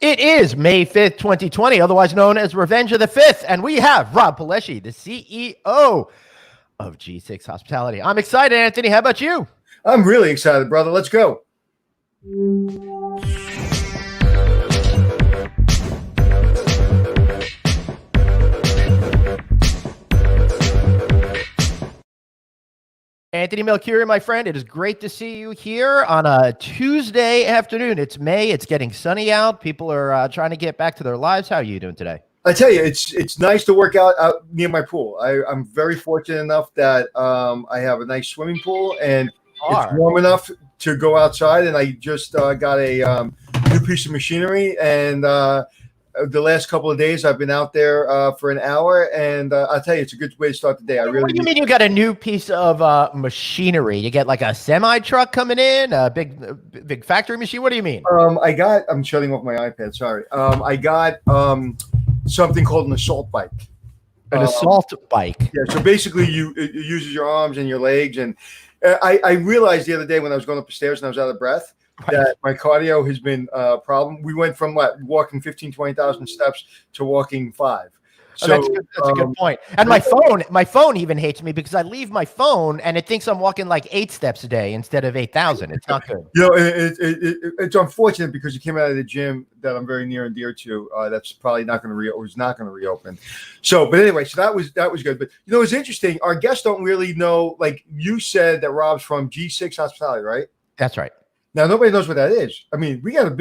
It is May 5th, 2020, otherwise known as Revenge of the 5th, and we have Rob Palleschi, the CEO of G6 Hospitality. I'm excited, Anthony. How about you? I'm really excited, brother. Let's go. Anthony Melchiori, my friend, it is great to see you here on a Tuesday afternoon. It's May. It's getting sunny out. People are trying to get back to their lives. How are you doing today? I tell you, it's nice to work out near my pool. I'm very fortunate enough that I have a nice swimming pool, and it's warm enough to go outside. And I just got a new piece of machinery, and the last couple of days I've been out there for an hour, and I'll tell you, it's a good way to start the day. What do you mean you got a new piece of machinery? You get like a semi truck coming in, a big factory machine? What do you mean? I'm shutting off my iPad. Sorry. I got something called an assault bike. An assault bike. Yeah. So basically, it uses your arms and your legs, and I realized the other day when I was going up the stairs and I was out of breath. Right. That my cardio has been a problem. We went from walking 15, 20,000 steps to walking 5. So that's a good point. And my phone even hates me because I leave my phone and it thinks I'm walking like 8 steps a day instead of 8,000. It's not good. You know, it's unfortunate because you came out of the gym that I'm very near and dear to. That's probably not going to is not going to reopen. So, but anyway, so that was good. But you know, it's interesting. Our guests don't really know. Like you said, that Rob's from G6 Hospitality, right? That's right. Now nobody knows what that is. I mean, we got a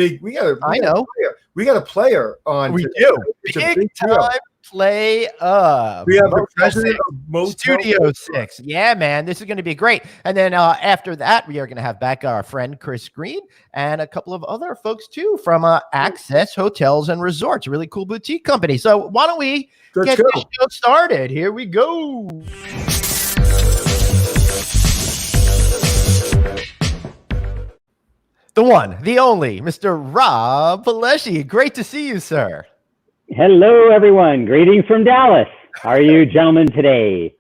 player on. We do. It's a big time player. We have the president of Motel Studio 6. Yeah, man, this is going to be great. And then after that, we are going to have back our friend Chris Green and a couple of other folks too from Access Hotels and Resorts, a really cool boutique company. So why don't we get this show started? Here we go. The one, the only, Mr. Rob Palleschi. Great to see you, sir. Hello, everyone. Greetings from Dallas. How are you gentlemen today?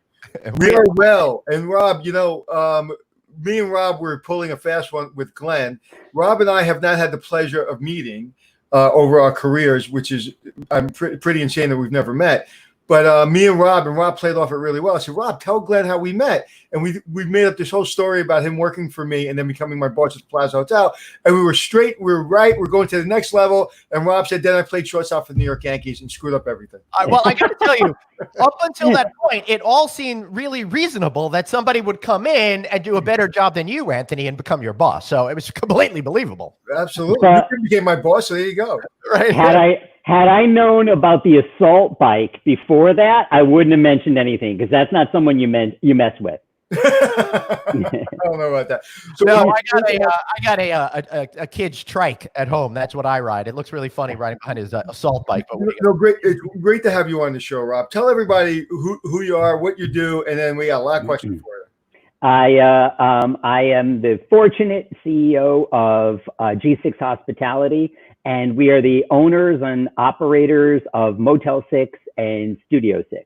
We are well. And Rob, you know, me and Rob were pulling a fast one with Glenn. Rob and I have not had the pleasure of meeting over our careers, which is pretty insane that we've never met. But me and Rob played off it really well. I said, Rob, tell Glenn how we met. And we made up this whole story about him working for me and then becoming my boss at the Plaza Hotel. And we were straight. We were right. We're going to the next level. And Rob said, then I played shortstop for the New York Yankees and screwed up everything. Well, I got to tell you, up until that point, it all seemed really reasonable that somebody would come in and do a better job than you, Anthony, and become your boss. So it was completely believable. Absolutely. You became my boss, so there you go. Right. Had I known about the assault bike before that, I wouldn't have mentioned anything because that's not someone you mess with. I don't know about that. So no, I got a kid's trike at home. That's what I ride. It looks really funny riding behind his assault bike. But great. It's great to have you on the show, Rob. Tell everybody who you are, what you do, and then we got a lot of questions for you. I am the fortunate CEO of G6 Hospitality, and we are the owners and operators of Motel 6 and Studio 6.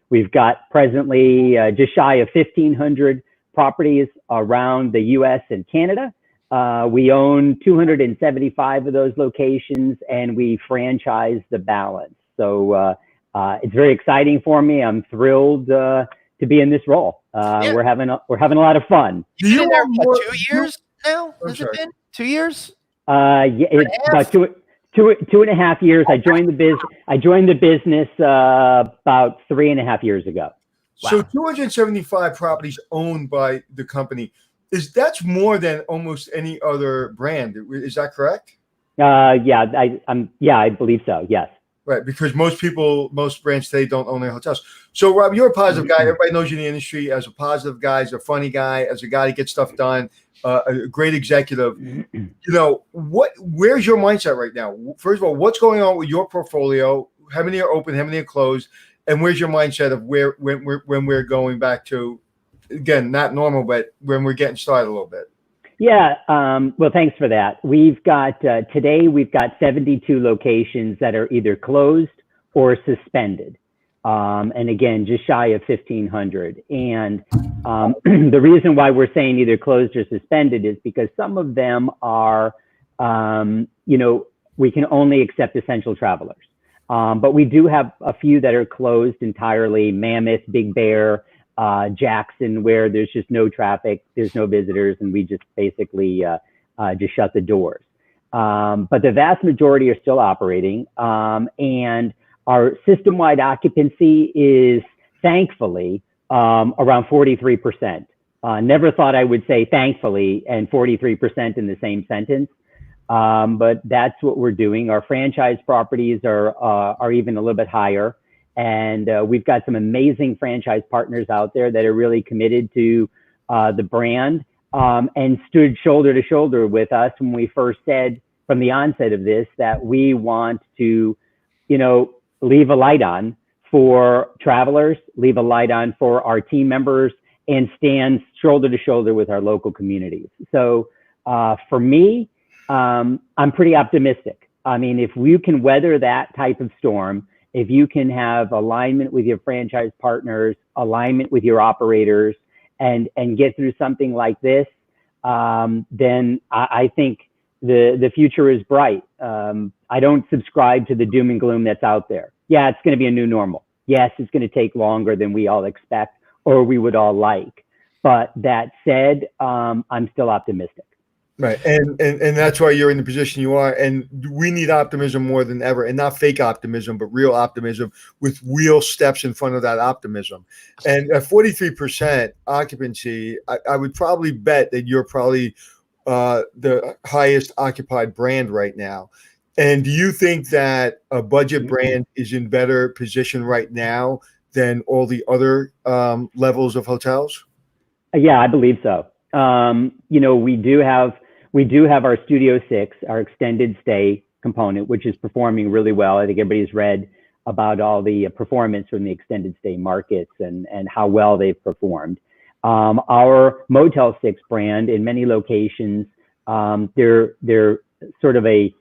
We've got presently just shy of 1,500 properties around the U.S. and Canada. We own 275 of those locations, and we franchise the balance. So it's very exciting for me. I'm thrilled to be in this role. We're having a lot of fun. You've been there for 2 years now? Has it been 2 years? Yeah, it's about two and a half years. I joined the business about 3.5 years ago. Wow. So 275 properties owned by the company. That's more than almost any other brand. Is that correct? I believe so. Yes. Right, because most brands today don't own their hotels. So, Rob, you're a positive guy. Everybody knows you in the industry as a positive guy, as a funny guy, as a guy that gets stuff done, a great executive. You know, where's your mindset right now? First of all, what's going on with your portfolio? How many are open? How many are closed? And where's your mindset of when we're going back to, again, not normal, but when we're getting started a little bit? Yeah, well, thanks for that. We've got, today we've got 72 locations that are either closed or suspended. And again, just shy of 1,500. And the reason why we're saying either closed or suspended is because some of them are we can only accept essential travelers. But we do have a few that are closed entirely: Mammoth, Big Bear, Jackson, where there's just no traffic, there's no visitors, and we just basically just shut the doors. But the vast majority are still operating, and our system-wide occupancy is thankfully around 43%. Never thought I would say thankfully and 43% in the same sentence, but that's what we're doing. Our franchise properties are even a little bit higher, and we've got some amazing franchise partners out there that are really committed to the brand, and stood shoulder to shoulder with us when we first said from the onset of this that we want to, leave a light on for travelers, leave a light on for our team members, and stand shoulder to shoulder with our local communities. So for me, I'm pretty optimistic. I mean, if you can weather that type of storm, if you can have alignment with your franchise partners, alignment with your operators, and get through something like this, then I think the future is bright. I don't subscribe to the doom and gloom that's out there. Yeah, it's going to be a new normal. Yes, it's going to take longer than we all expect or we would all like. But that said, I'm still optimistic. Right. And that's why you're in the position you are. And we need optimism more than ever, and not fake optimism, but real optimism with real steps in front of that optimism. And at 43% occupancy, I would probably bet that you're probably the highest occupied brand right now. And do you think that a budget brand is in better position right now than all the other levels of hotels? Yeah, I believe so. We do have our Studio 6, our extended stay component, which is performing really well. I think everybody's read about all the performance from the extended stay markets and how well they've performed. Our Motel 6 brand, in many locations, they're sort of a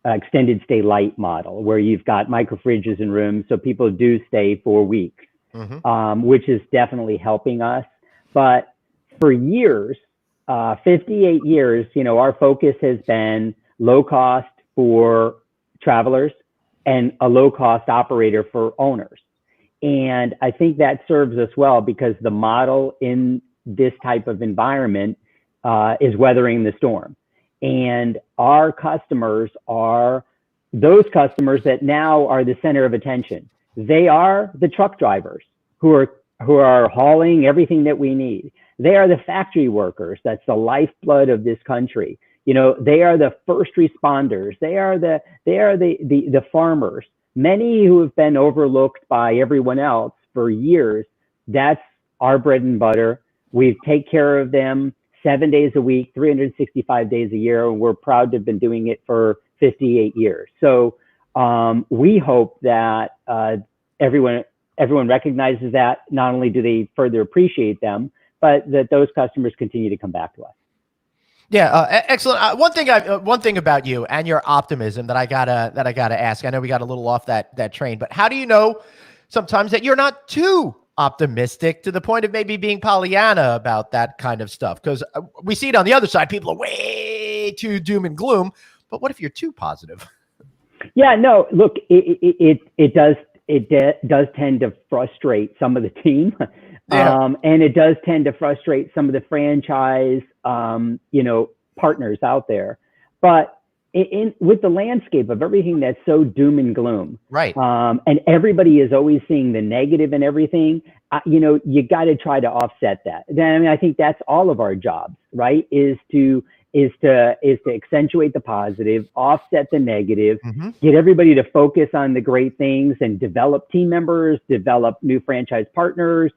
extended stay light model where you've got micro fridges in rooms, so people do stay for weeks, which is definitely helping us. But for years, 58 years, our focus has been low cost for travelers and a low cost operator for owners. And I think that serves us well because the model in this type of environment is weathering the storm. And our customers are those customers that now are the center of attention. They are the truck drivers who are hauling everything that we need. They are the factory workers. That's the lifeblood of this country. They are the first responders. They are the farmers. Many who have been overlooked by everyone else for years. That's our bread and butter. We take care of them 7 days a week, 365 days a year, and we're proud to have been doing it for 58 years. So we hope that everyone recognizes that. Not only do they further appreciate them, but that those customers continue to come back to us. Yeah, excellent. One thing about you and your optimism that I gotta ask. I know we got a little off that train, but how do you know sometimes that you're not too optimistic to the point of maybe being Pollyanna about that kind of stuff? Because we see it on the other side. People are way too doom and gloom. But what if you're too positive? Yeah, no. Look, it does tend to frustrate some of the team. Yeah. And it does tend to frustrate some of the franchise, partners out there. But with the landscape of everything that's so doom and gloom, right? And everybody is always seeing the negative in everything. You got to try to offset that. Then I think that's all of our jobs, right? Is to accentuate the positive, offset the negative, get everybody to focus on the great things, and develop team members, develop new franchise partners.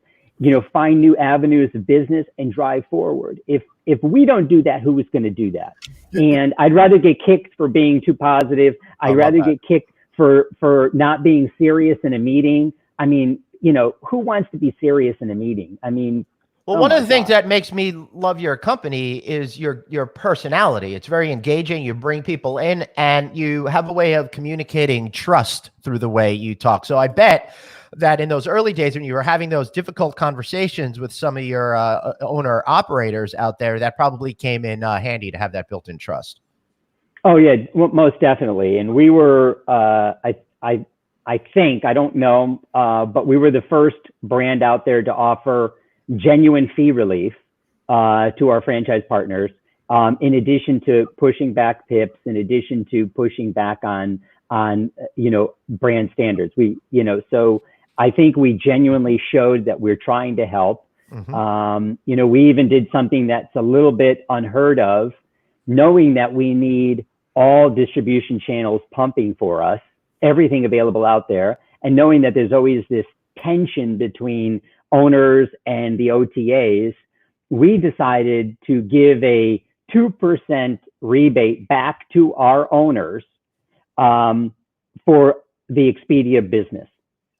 Find new avenues of business and drive forward. If we don't do that, who is going to do that? And I'd rather get kicked for being too positive. I'd rather get kicked for not being serious in a meeting. I mean, who wants to be serious in a meeting? I mean, well, one of the things that makes me love your company is your personality. It's very engaging. You bring people in, and you have a way of communicating trust through the way you talk. So I bet that in those early days when you were having those difficult conversations with some of your owner operators out there, that probably came in handy to have that built-in trust. Oh yeah, well, most definitely. And we were, I think, I don't know, but we were the first brand out there to offer genuine fee relief to our franchise partners. In addition to pushing back PIPs, in addition to pushing back on brand standards, so I think we genuinely showed that we're trying to help. Mm-hmm. We even did something that's a little bit unheard of, knowing that we need all distribution channels pumping for us, everything available out there, and knowing that there's always this tension between owners and the OTAs. We decided to give a 2% rebate back to our owners for the Expedia business,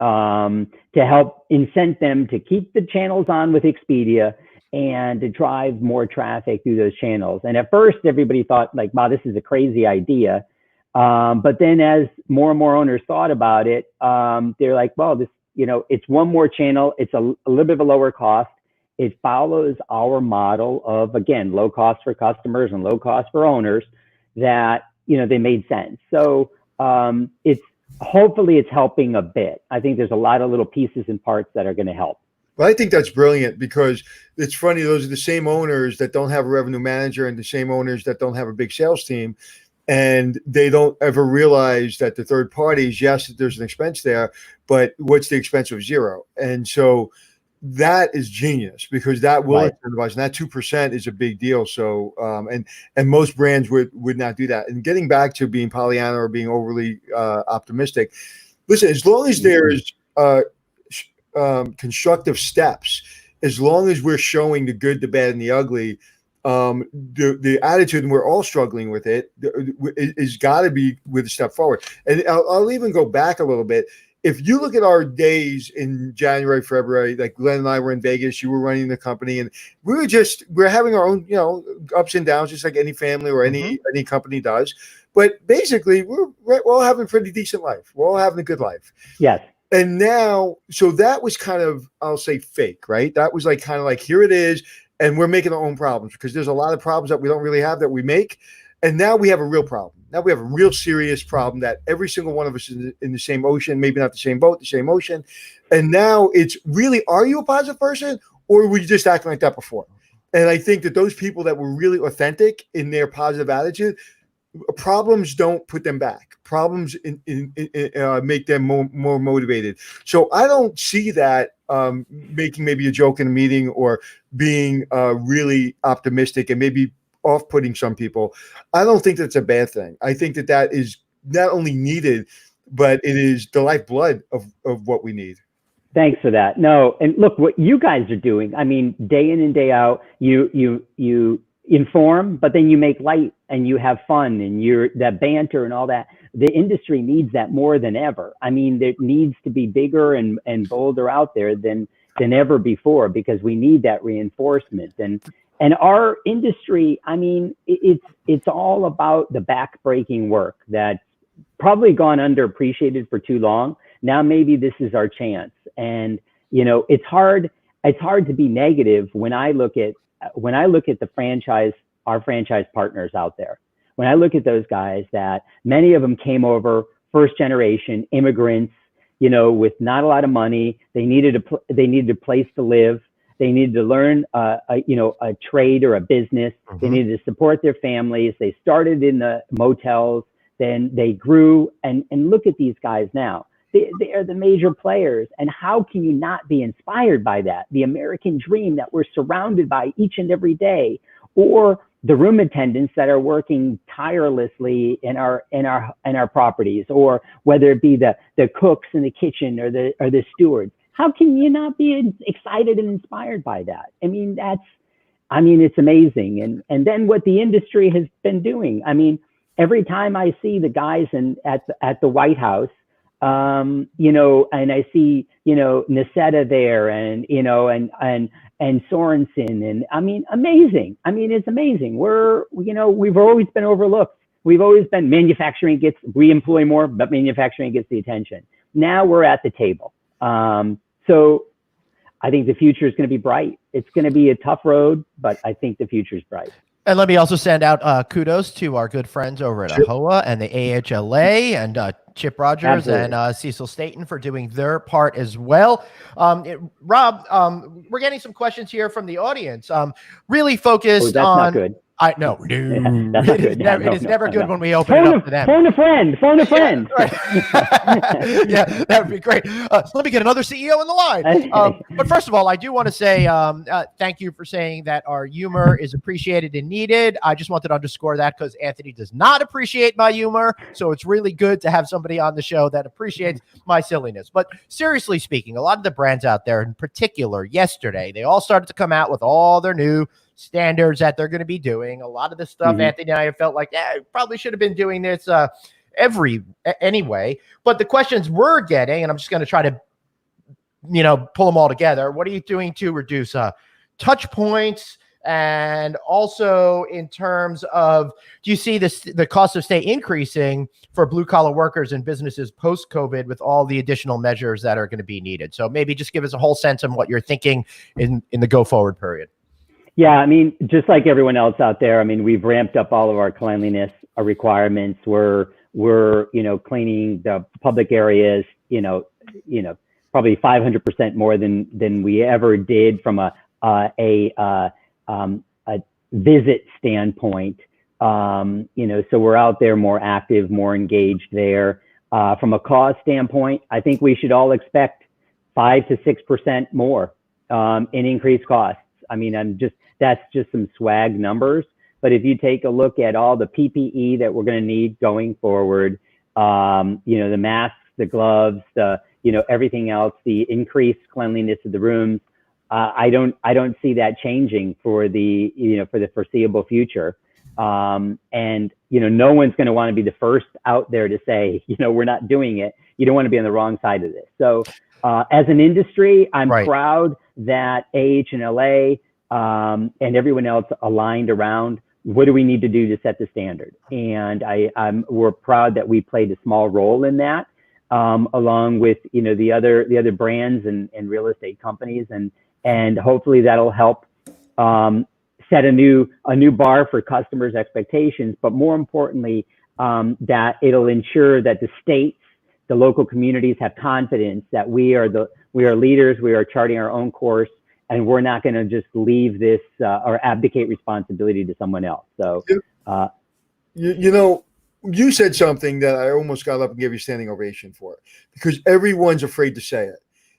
to help incent them to keep the channels on with Expedia and to drive more traffic through those channels. And at first, everybody thought like, wow, this is a crazy idea. But then as more and more owners thought about it, they're like, well, this, it's one more channel. It's a little bit of a lower cost. It follows our model of, again, low cost for customers and low cost for owners, that, they made sense. So hopefully it's helping a bit. I think there's a lot of little pieces and parts that are going to help. Well, I think that's brilliant, because it's funny. Those are the same owners that don't have a revenue manager and the same owners that don't have a big sales team. And they don't ever realize that the third parties, yes, there's an expense there, but what's the expense of zero? And so that is genius, because that will incentivize, and that 2% is a big deal. So, and most brands would not do that. And getting back to being Pollyanna or being overly optimistic, listen, as long as there's constructive steps, as long as we're showing the good, the bad, and the ugly, the attitude, and we're all struggling with it, is got to be with a step forward. And I'll even go back a little bit. If you look at our days in January, February, like Glenn and I were in Vegas, you were running the company, and we're having our own, ups and downs, just like any family or any company does. But basically, we're all having a pretty decent life. We're all having a good life. Yes. And now, so that was kind of, I'll say, fake, right? That was like kind of like, here it is, and we're making our own problems, because there's a lot of problems that we don't really have that we make. And now we have a real problem. Now we have a real serious problem that every single one of us is in the same ocean, maybe not the same boat, the same ocean. And now it's really, are you a positive person, or were you just acting like that before? And I think that those people that were really authentic in their positive attitude, problems don't put them back. Problems make them more motivated. So I don't see that making maybe a joke in a meeting, or being really optimistic and maybe off-putting some people. I don't think that's a bad thing. I think that is not only needed, but it is the lifeblood of what we need. Thanks for that. No, and look what you guys are doing. I mean, day in and day out, you inform, but then you make light and you have fun, and you're that banter and all that. The industry needs that more than ever. I mean, there needs to be bigger and bolder out there than ever before, because we need that reinforcement. And our industry, I mean, it's all about the back-breaking work that's probably gone underappreciated for too long. Now maybe this is our chance. And it's hard to be negative when I look at our franchise partners out there. When I look at those guys, that many of them came over first generation immigrants, with not a lot of money. They needed a place to live. They needed to learn a trade or a business. Mm-hmm. They needed to support their families. They started in the motels, then they grew, and look at these guys now. They are the major players. And how can you not be inspired by that? The American dream that we're surrounded by each and every day, or the room attendants that are working tirelessly in our properties, or whether it be the cooks in the kitchen or the stewards. How can you not be excited and inspired by that? I mean, it's amazing. And then what the industry has been doing. I mean, every time I see the guys at the White House, and I see, Nacetta there, and Sorensen, and I mean, amazing. I mean, it's amazing. We've always been overlooked. We've always been, we employ more, but manufacturing gets the attention. Now we're at the table. So I think the future is going to be bright. It's going to be a tough road, but I think the future is bright. And let me also send out kudos to our good friends over at AHOA and the AHLA and Chip Rogers and Cecil Staten for doing their part as well. Rob, we're getting some questions here from the audience. Really focused that's on. Not good. That's not good. It is never good when we open it up to them. Phone a friend. Yeah, that would be great. So let me get another CEO in the line. But first of all, I do want to say thank you for saying that our humor is appreciated and needed. I just wanted to underscore that because Anthony does not appreciate my humor. So it's really good to have somebody on the show that appreciates my silliness. But seriously speaking, a lot of the brands out there, in particular yesterday, they all started to come out with all their new standards that they're going to be doing. A lot of the stuff, Anthony and I have felt like, probably should have been doing this anyway. But the questions we're getting, and I'm just going to try to, pull them all together. What are you doing to reduce touch points? And also in terms of, do you see the cost of stay increasing for blue collar workers and businesses post COVID with all the additional measures that are going to be needed? So maybe just give us a whole sense of what you're thinking in the go forward period. Yeah, I mean, just like everyone else out there, I mean, we've ramped up all of our cleanliness requirements. We're cleaning the public areas, probably 500% more than we ever did from a visit standpoint. So we're out there more active, more engaged there. From a cost standpoint, I think we should all expect 5 to 6% more in increased costs. I mean, that's just some swag numbers. But if you take a look at all the PPE that we're going to need going forward, the masks, the gloves, everything else, the increased cleanliness of the rooms, I don't see that changing for the foreseeable future. No one's going to want to be the first out there to say, we're not doing it. You don't want to be on the wrong side of this. So as an industry, I'm proud that AHLA and everyone else aligned around what do we need to do to set the standard. And we're proud that we played a small role in that, along with the other brands and real estate companies, and hopefully that'll help set a new bar for customers' expectations. But more importantly, that it'll ensure that the states, the local communities have confidence that we are leaders, we are charting our own course, and we're not going to just leave this or abdicate responsibility to someone else. So, you said something that I almost got up and gave you a standing ovation for, because everyone's afraid to say it,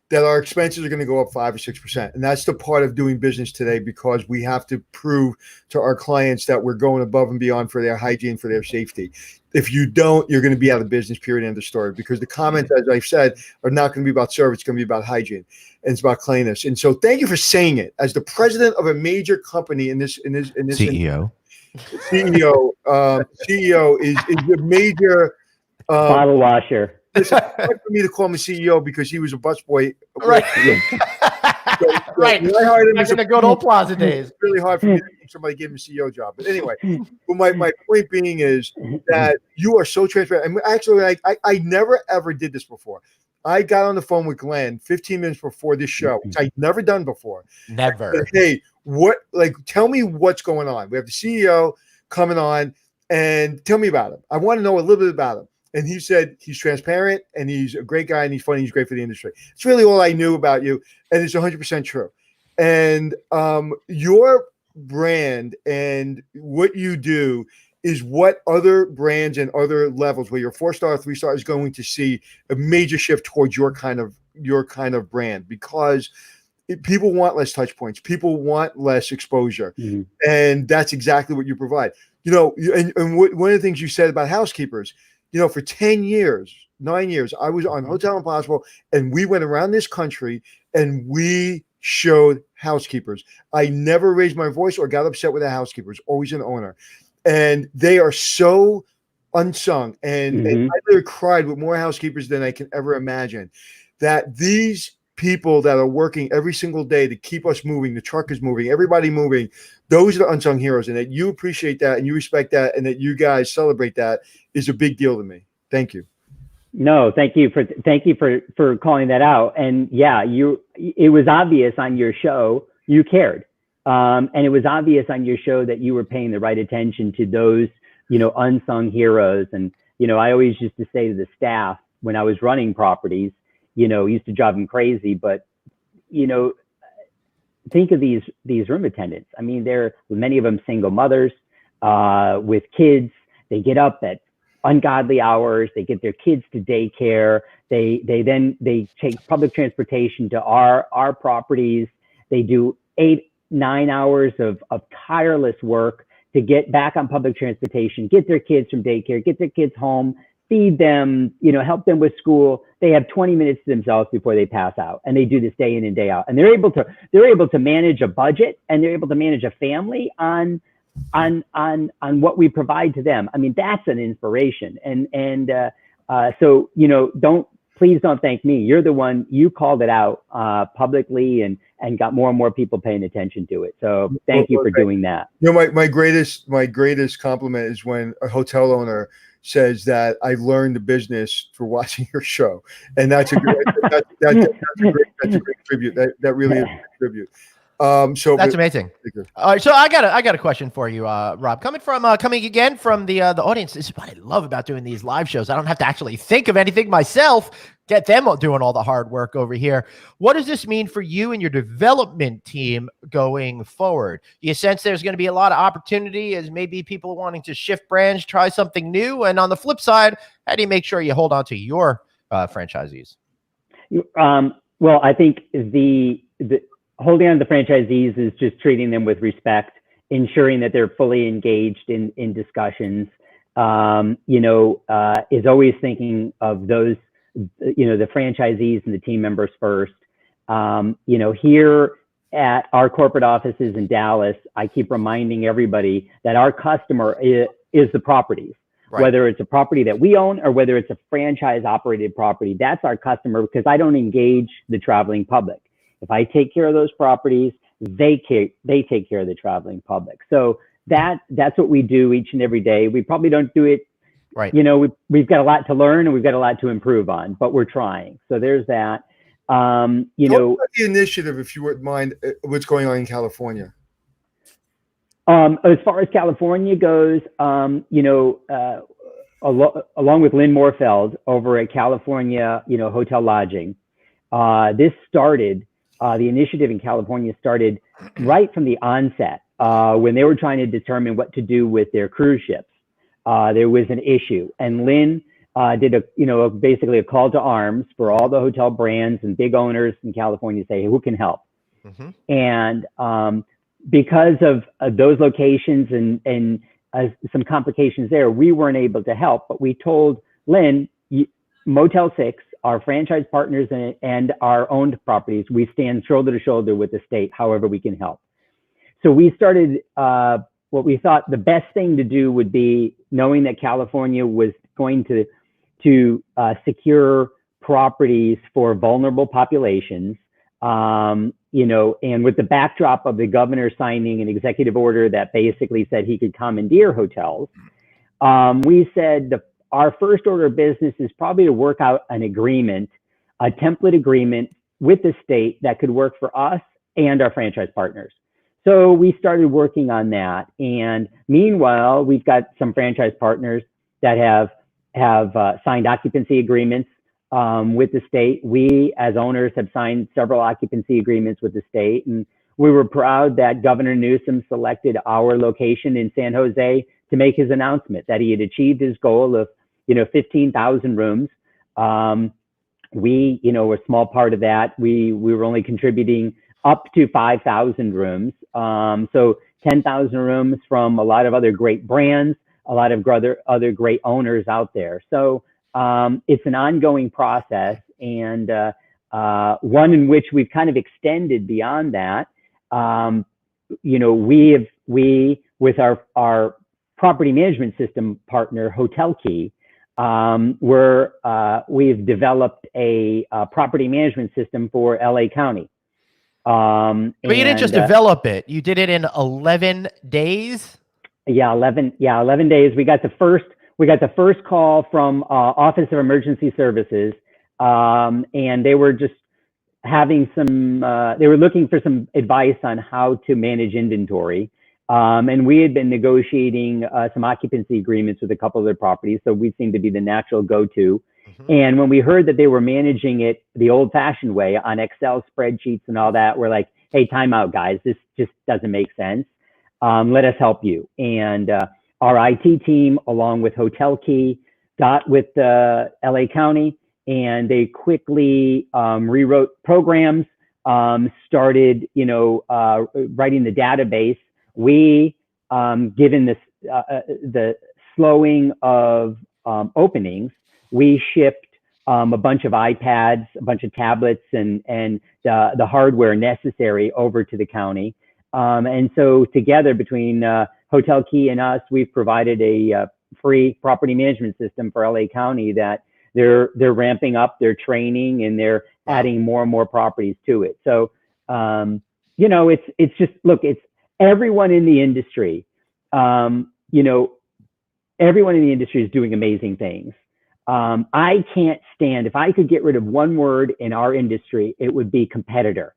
that our expenses are going to go up 5 or 6%. And that's the part of doing business today, because we have to prove to our clients that we're going above and beyond for their hygiene, for their safety. If you don't, you're going to be out of business, period, end of story, because the comments, as I've said, are not going to be about service. It's going to be about hygiene, and it's about cleanliness. And so thank you for saying it. As the president of a major company in this CEO. CEO is a major bottle washer. It's hard for me to call him a CEO because he was a busboy. Right. Right. When I hired him back in the good old Plaza days. It's really hard for me to think somebody gave him a CEO job. But anyway, my point being is that you are so transparent. And actually, I never, ever did this before. I got on the phone with Glenn 15 minutes before this show, which I'd never done before. Never. Said, hey, tell me what's going on. We have the CEO coming on, and tell me about him. I want to know a little bit about him. And he said he's transparent and he's a great guy and he's funny. He's great for the industry. It's really all I knew about you. And it's 100% true. And your brand and what you do is what other brands and other levels where you're 4-star, 3-star is going to see a major shift towards your kind of brand, because people want less touch points. People want less exposure. Mm-hmm. And that's exactly what you provide. And one of the things you said about housekeepers, for 9 years, I was on Hotel Impossible, and we went around this country and we showed housekeepers. I never raised my voice or got upset with a housekeeper. It's always an owner. And they are so unsung. And I literally cried with more housekeepers than I can ever imagine, that these people that are working every single day to keep us moving, the truck is moving, everybody moving, those are the unsung heroes. And that you appreciate that and you respect that and that you guys celebrate that is a big deal to me. Thank you. No, thank you for calling that out. And yeah, it was obvious on your show, you cared. And it was obvious on your show that you were paying the right attention to those, unsung heroes. And, I always used to say to the staff when I was running properties, used to drive them crazy, but, think of these room attendants. I mean, many of them single mothers with kids. They get up at ungodly hours. They get their kids to daycare. They take public transportation to our properties. They do 8-9 hours of tireless work to get back on public transportation, get their kids from daycare, get their kids home, feed them, help them with school. They have 20 minutes to themselves before they pass out, and they do this day in and day out. And they're able to manage a budget, and they're able to manage a family on what we provide to them. I mean, that's an inspiration. So please don't thank me. You're the one, you called it out publicly and got more and more people paying attention to it. So thank you for doing that. My greatest compliment is when a hotel owner says that I learned the business for watching your show. And that's a great, that's a great tribute. That really is a tribute. So that's amazing. All right, so I got a question for you, Rob. Coming again from the audience. This is what I love about doing these live shows. I don't have to actually think of anything myself. Get them doing all the hard work over here. What does this mean for you and your development team going forward? Do you sense there's going to be a lot of opportunity as maybe people wanting to shift brands, try something new? And on the flip side, how do you make sure you hold on to your franchisees? Well, I think the holding on to the franchisees is just treating them with respect, ensuring that they're fully engaged in discussions, is always thinking of those, the franchisees and the team members first. Here at our corporate offices in Dallas, I keep reminding everybody that our customer is the properties. Right. Whether it's a property that we own or whether it's a franchise operated property, that's our customer, because I don't engage the traveling public. If I take care of those properties, they take care of the traveling public. So that's what we do each and every day. We probably don't do it, right? We've got a lot to learn and we've got a lot to improve on, but we're trying. So there's that. Talk about the initiative, if you wouldn't mind, what's going on in California. As far as California goes, along with Lynn Morfeld over at California, Hotel Lodging, this started. The initiative in California started right from the onset when they were trying to determine what to do with their cruise ships. There was an issue, and Lynn did basically a call to arms for all the hotel brands and big owners in California to say, hey, who can help? Mm-hmm. And because of those locations and some complications there, we weren't able to help. But we told Lynn, Motel 6, our franchise partners and our owned properties, we stand shoulder to shoulder with the state, however we can help. So we started what we thought the best thing to do would be, knowing that California was going to secure properties for vulnerable populations, and with the backdrop of the governor signing an executive order that basically said he could commandeer hotels, we said our first order of business is probably to work out an agreement, a template agreement with the state that could work for us and our franchise partners. So we started working on that. And meanwhile, we've got some franchise partners that have signed occupancy agreements with the state. We, as owners, have signed several occupancy agreements with the state. And we were proud that Governor Newsom selected our location in San Jose to make his announcement that he had achieved his goal of 15,000 rooms. We, were a small part of that. We were only contributing up to 5,000 rooms. So 10,000 rooms from a lot of other great brands, a lot of other great owners out there. So it's an ongoing process, and one in which we've kind of extended beyond that. We with our property management system partner, Hotel Key, we've developed a property management system for LA County. But you didn't just develop it; you did it in 11 days. Yeah, 11 days. We got the first call from Office of Emergency Services, and they were just having some, they were looking for some advice on how to manage inventory. And we had been negotiating some occupancy agreements with a couple of their properties, so we seemed to be the natural go-to. And when we heard that they were managing it the old-fashioned way on Excel spreadsheets and all that, we're like, hey, time out, guys. This just doesn't make sense. Let us help you. And our IT team, along with Hotel Key, got with LA County, and they quickly rewrote programs, started, writing the database. We, given this, the slowing of openings, we shipped a bunch of iPads, a bunch of tablets, and the hardware necessary over to the county. And so together between Hotel Key and us, we've provided a free property management system for LA County that they're ramping up their training, and they're adding more and more properties to it. So, it's just, look, it's everyone in the industry, everyone in the industry is doing amazing things. I can't stand, if I could get rid of one word in our industry, it would be competitor,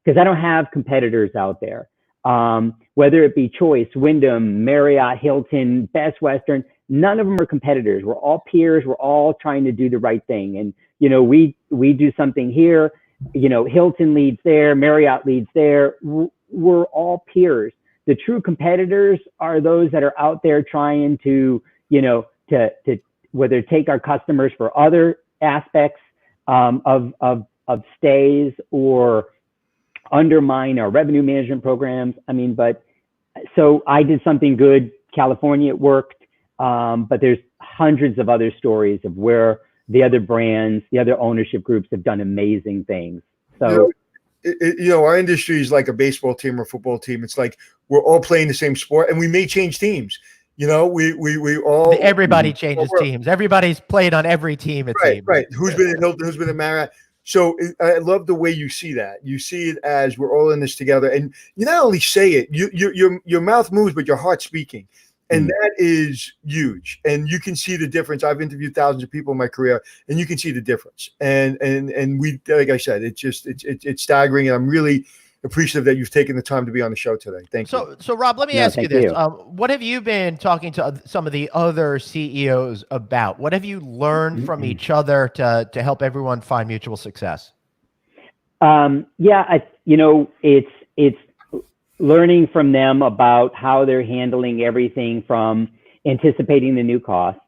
because I don't have competitors out there. Whether it be Choice, Wyndham, Marriott, Hilton, Best Western, none of them are competitors. We're all peers. We're all trying to do the right thing. And, we do something here, Hilton leads there, Marriott leads there. We're all peers. The true competitors are those that are out there trying to, to whether take our customers for other aspects of stays, or undermine our revenue management programs. So I did something good. California, it worked. But there's hundreds of other stories of where the other brands, the other ownership groups have done amazing things. So, our industry is like a baseball team or football team. It's like we're all playing the same sport, and we may change teams. We all, everybody changes teams. Everybody's played on every team. It seems. Right. Who's been in Hilton? Who's been in Marriott? So I love the way you see that. You see it as we're all in this together, and you not only say it, your mouth moves, but your heart's speaking. And that is huge. And you can see the difference. I've interviewed thousands of people in my career, and you can see the difference. And we, like I said, it's staggering. And I'm really appreciative that you've taken the time to be on the show today. Thank you. So Rob, let me ask you this. What have you been talking to some of the other CEOs about? What have you learned from each other to help everyone find mutual success? It's learning from them about how they're handling everything from anticipating the new costs,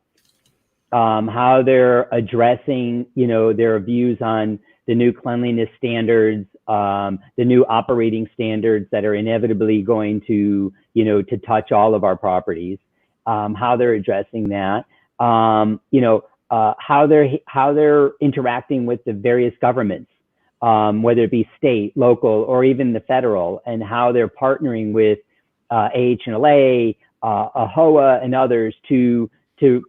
how they're addressing, their views on the new cleanliness standards, the new operating standards that are inevitably going to, to touch all of our properties, how they're addressing that, how they're interacting with the various governments, whether it be state, local, or even the federal, and how they're partnering with AHLA, AHOA, and others to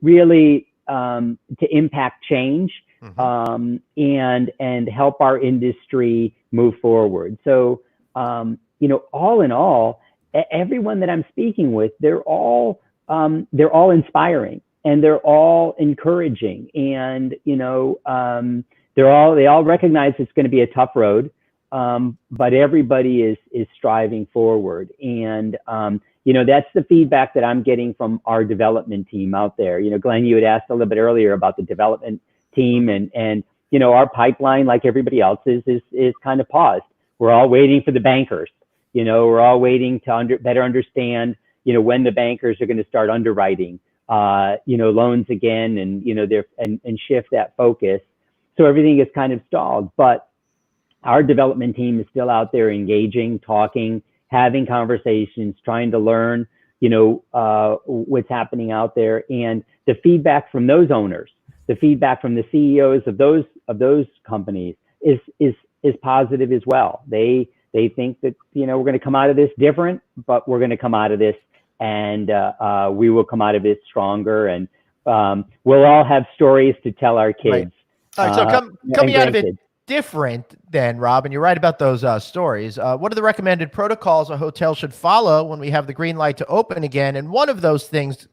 really to impact change, and help our industry move forward. So, all in all, everyone that I'm speaking with, they're all inspiring, and they're all encouraging, and they all recognize it's going to be a tough road, but everybody is striving forward. And, that's the feedback that I'm getting from our development team out there. Glenn, you had asked a little bit earlier about the development team, and our pipeline, like everybody else's, is kind of paused. We're all waiting for the bankers. We're all waiting to better understand, when the bankers are going to start underwriting, loans again, and, and shift that focus. So everything is kind of stalled, but our development team is still out there engaging, talking, having conversations, trying to learn, what's happening out there. And the feedback from those owners, the feedback from the CEOs of those companies is positive as well. They think that, we're going to come out of this different, but we're going to come out of this, and we will come out of it stronger. And we'll all have stories to tell our kids. Right. All right, so coming out of it different then, Rob, and you're right about those stories. What are the recommended protocols a hotel should follow when we have the green light to open again? And one of those things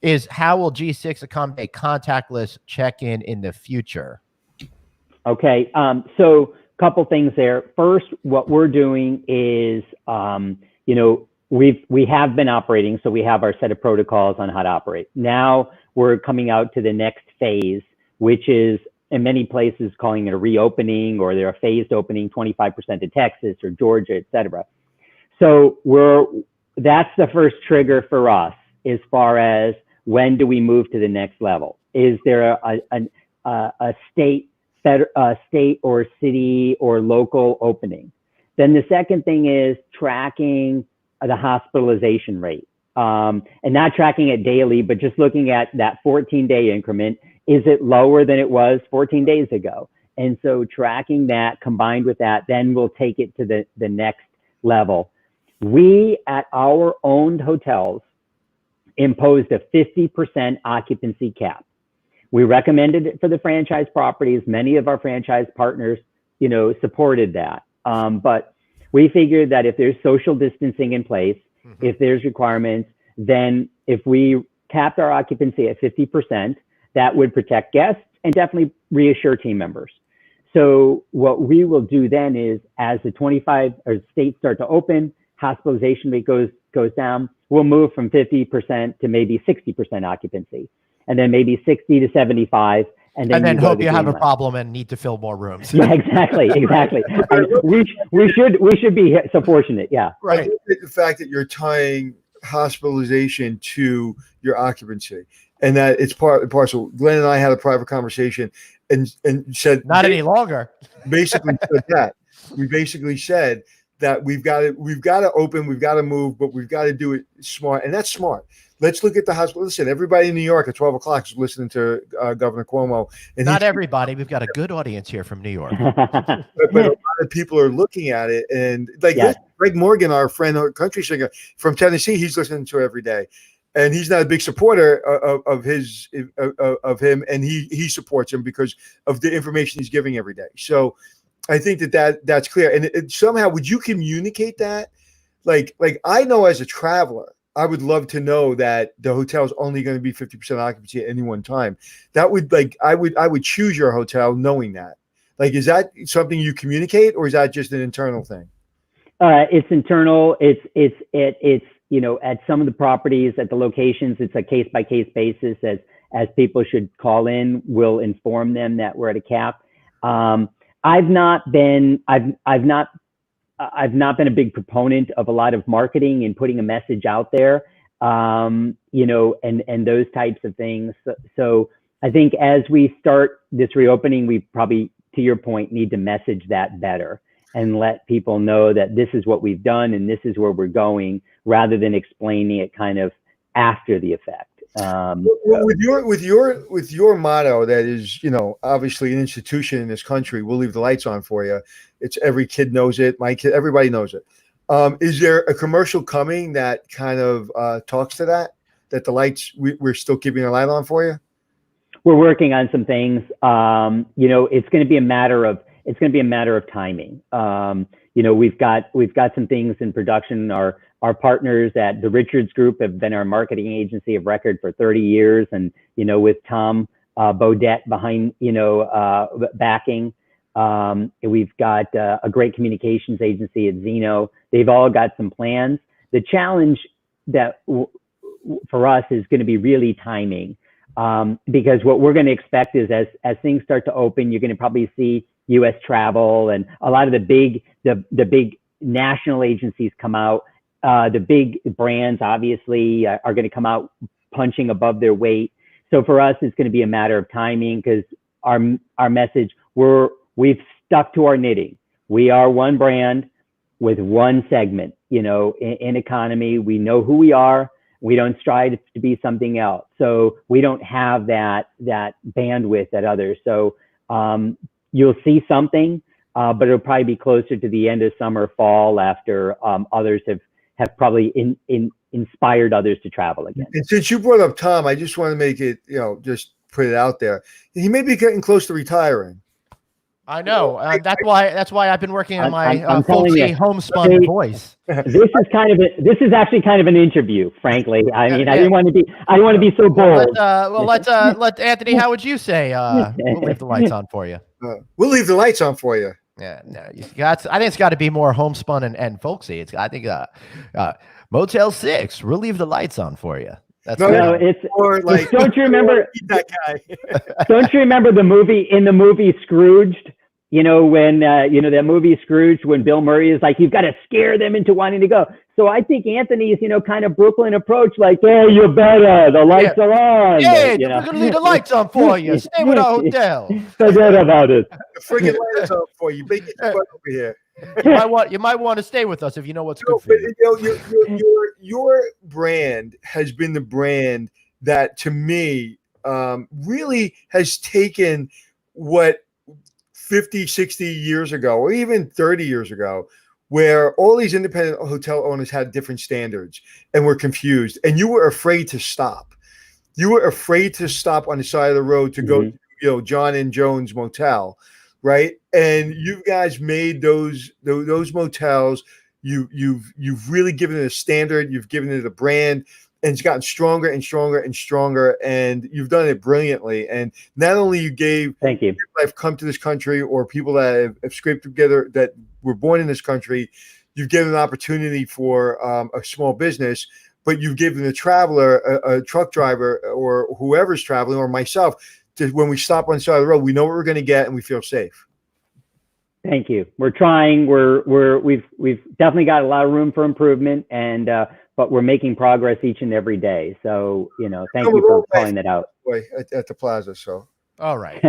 is, how will G6 accommodate contactless check-in in the future? Okay, so couple things there. First, what we're doing is, we have been operating, so we have our set of protocols on how to operate. Now we're coming out to the next phase, which is in many places calling it a reopening, or they're a phased opening, 25% to Texas or Georgia, et cetera. So that's the first trigger for us as far as when do we move to the next level? Is there a state or city or local opening? Then the second thing is tracking the hospitalization rate, and not tracking it daily, but just looking at that 14-day increment. Is it lower than it was 14 days ago? And so tracking that combined with that, then we'll take it to the next level. We, at our owned hotels, imposed a 50% occupancy cap. We recommended it for the franchise properties. Many of our franchise partners, supported that. But we figured that if there's social distancing in place, if there's requirements, then if we capped our occupancy at 50%, that would protect guests and definitely reassure team members. So what we will do then is, as the 25 or states start to open, hospitalization rate goes down, we'll move from 50% to maybe 60% occupancy, and then maybe 60 to 75. And then hope you have a problem and need to fill more rooms. Yeah, exactly. And we should be so fortunate. Yeah. Right. The fact that you're tying hospitalization to your occupancy, and that it's part and parcel. Glenn and I had a private conversation and said not any longer. Basically said that. We basically said that we've got to open, we've got to move, but we've got to do it smart, and that's smart. Let's look at the hospital. Listen, everybody in New York at 12 o'clock is listening to Governor Cuomo. And not everybody. We've got a good audience here from New York. but a lot of people are looking at it. And Greg Morgan, our friend, our country singer from Tennessee, he's listening to it every day. And he's not a big supporter of him, and he supports him because of the information he's giving every day. So I think that's clear. And somehow, would you communicate that? Like I know as a traveler, I would love to know that the hotel is only going to be 50% occupancy at any one time. That would I would choose your hotel knowing that. Like, is that something you communicate, or is that just an internal thing? It's internal. It's at some of the properties, at the locations, it's a case by case basis. As people should call in, we'll inform them that we're at a cap. I've not been a big proponent of a lot of marketing and putting a message out there, and those types of things. So I think as we start this reopening, we probably, to your point, need to message that better and let people know that this is what we've done and this is where we're going, rather than explaining it kind of after the effect. With your motto, that is, obviously an institution in this country, we'll leave the lights on for you. It's every kid knows it. My kid, everybody knows it. Is there a commercial coming that kind of talks to that the lights, we're still keeping the light on for you? We're working on some things. It's going to be a matter of timing. We've got some things in production. Our partners at the Richards Group have been our marketing agency of record for 30 years. And, with Tom Bodette behind, backing, we've got a great communications agency at Zeno. They've all got some plans. The challenge that for us is going to be really timing, because what we're going to expect is as things start to open, you're going to probably see U.S. travel and a lot of the big national agencies come out. The big brands obviously are going to come out punching above their weight. So for us, it's going to be a matter of timing, because our message, we've stuck to our knitting. We are one brand with one segment. In economy, we know who we are. We don't strive to be something else. So we don't have that bandwidth that others. So you'll see something, but it'll probably be closer to the end of summer, fall, after others have probably inspired others to travel again. And since you brought up Tom, I just want to make it, just put it out there. He may be getting close to retiring. I know. That's why I've been working on my folksy homespun voice. This is actually kind of an interview, frankly. I mean, I didn't want to be so bold. Let Anthony. How would you say we'll leave the lights on for you? We'll leave the lights on for you. Yeah, no, you got. I think it's got to be more homespun and folksy. I think Motel 6. We'll leave the lights on for you. That's No, it's or like. don't you remember that guy? Don't you remember the movie Scrooged? You know, when that movie Scrooged, when Bill Murray is like, you've got to scare them into wanting to go. So I think Anthony's, kind of Brooklyn approach, like, hey, you better, the lights are on. Yeah, we're gonna leave the lights on for you. Stay with our hotel. Forget about it. The friggin' lights on for you. Big over here. You might want to stay with us if you know what's good for you. Your brand has been the brand that, to me, really has taken what 50, 60 years ago, or even 30 years ago, where all these independent hotel owners had different standards and were confused, and you were afraid to stop. You were afraid to stop on the side of the road to go to, John and Jones Motel, right? And you guys made those motels. You've really given it a standard. You've given it a brand, and it's gotten stronger and stronger and stronger. And you've done it brilliantly. And not only you gave Thank you. people that have come to this country, or people that have scraped together that were born in this country, you've given an opportunity for a small business, but you've given a traveler, a truck driver, or whoever's traveling, or myself, to, when we stop on the side of the road, we know what we're going to get and we feel safe. Thank you. We're trying. We've definitely got a lot of room for improvement, and but we're making progress each and every day. So thank you for calling that out. At the plaza. So. All right.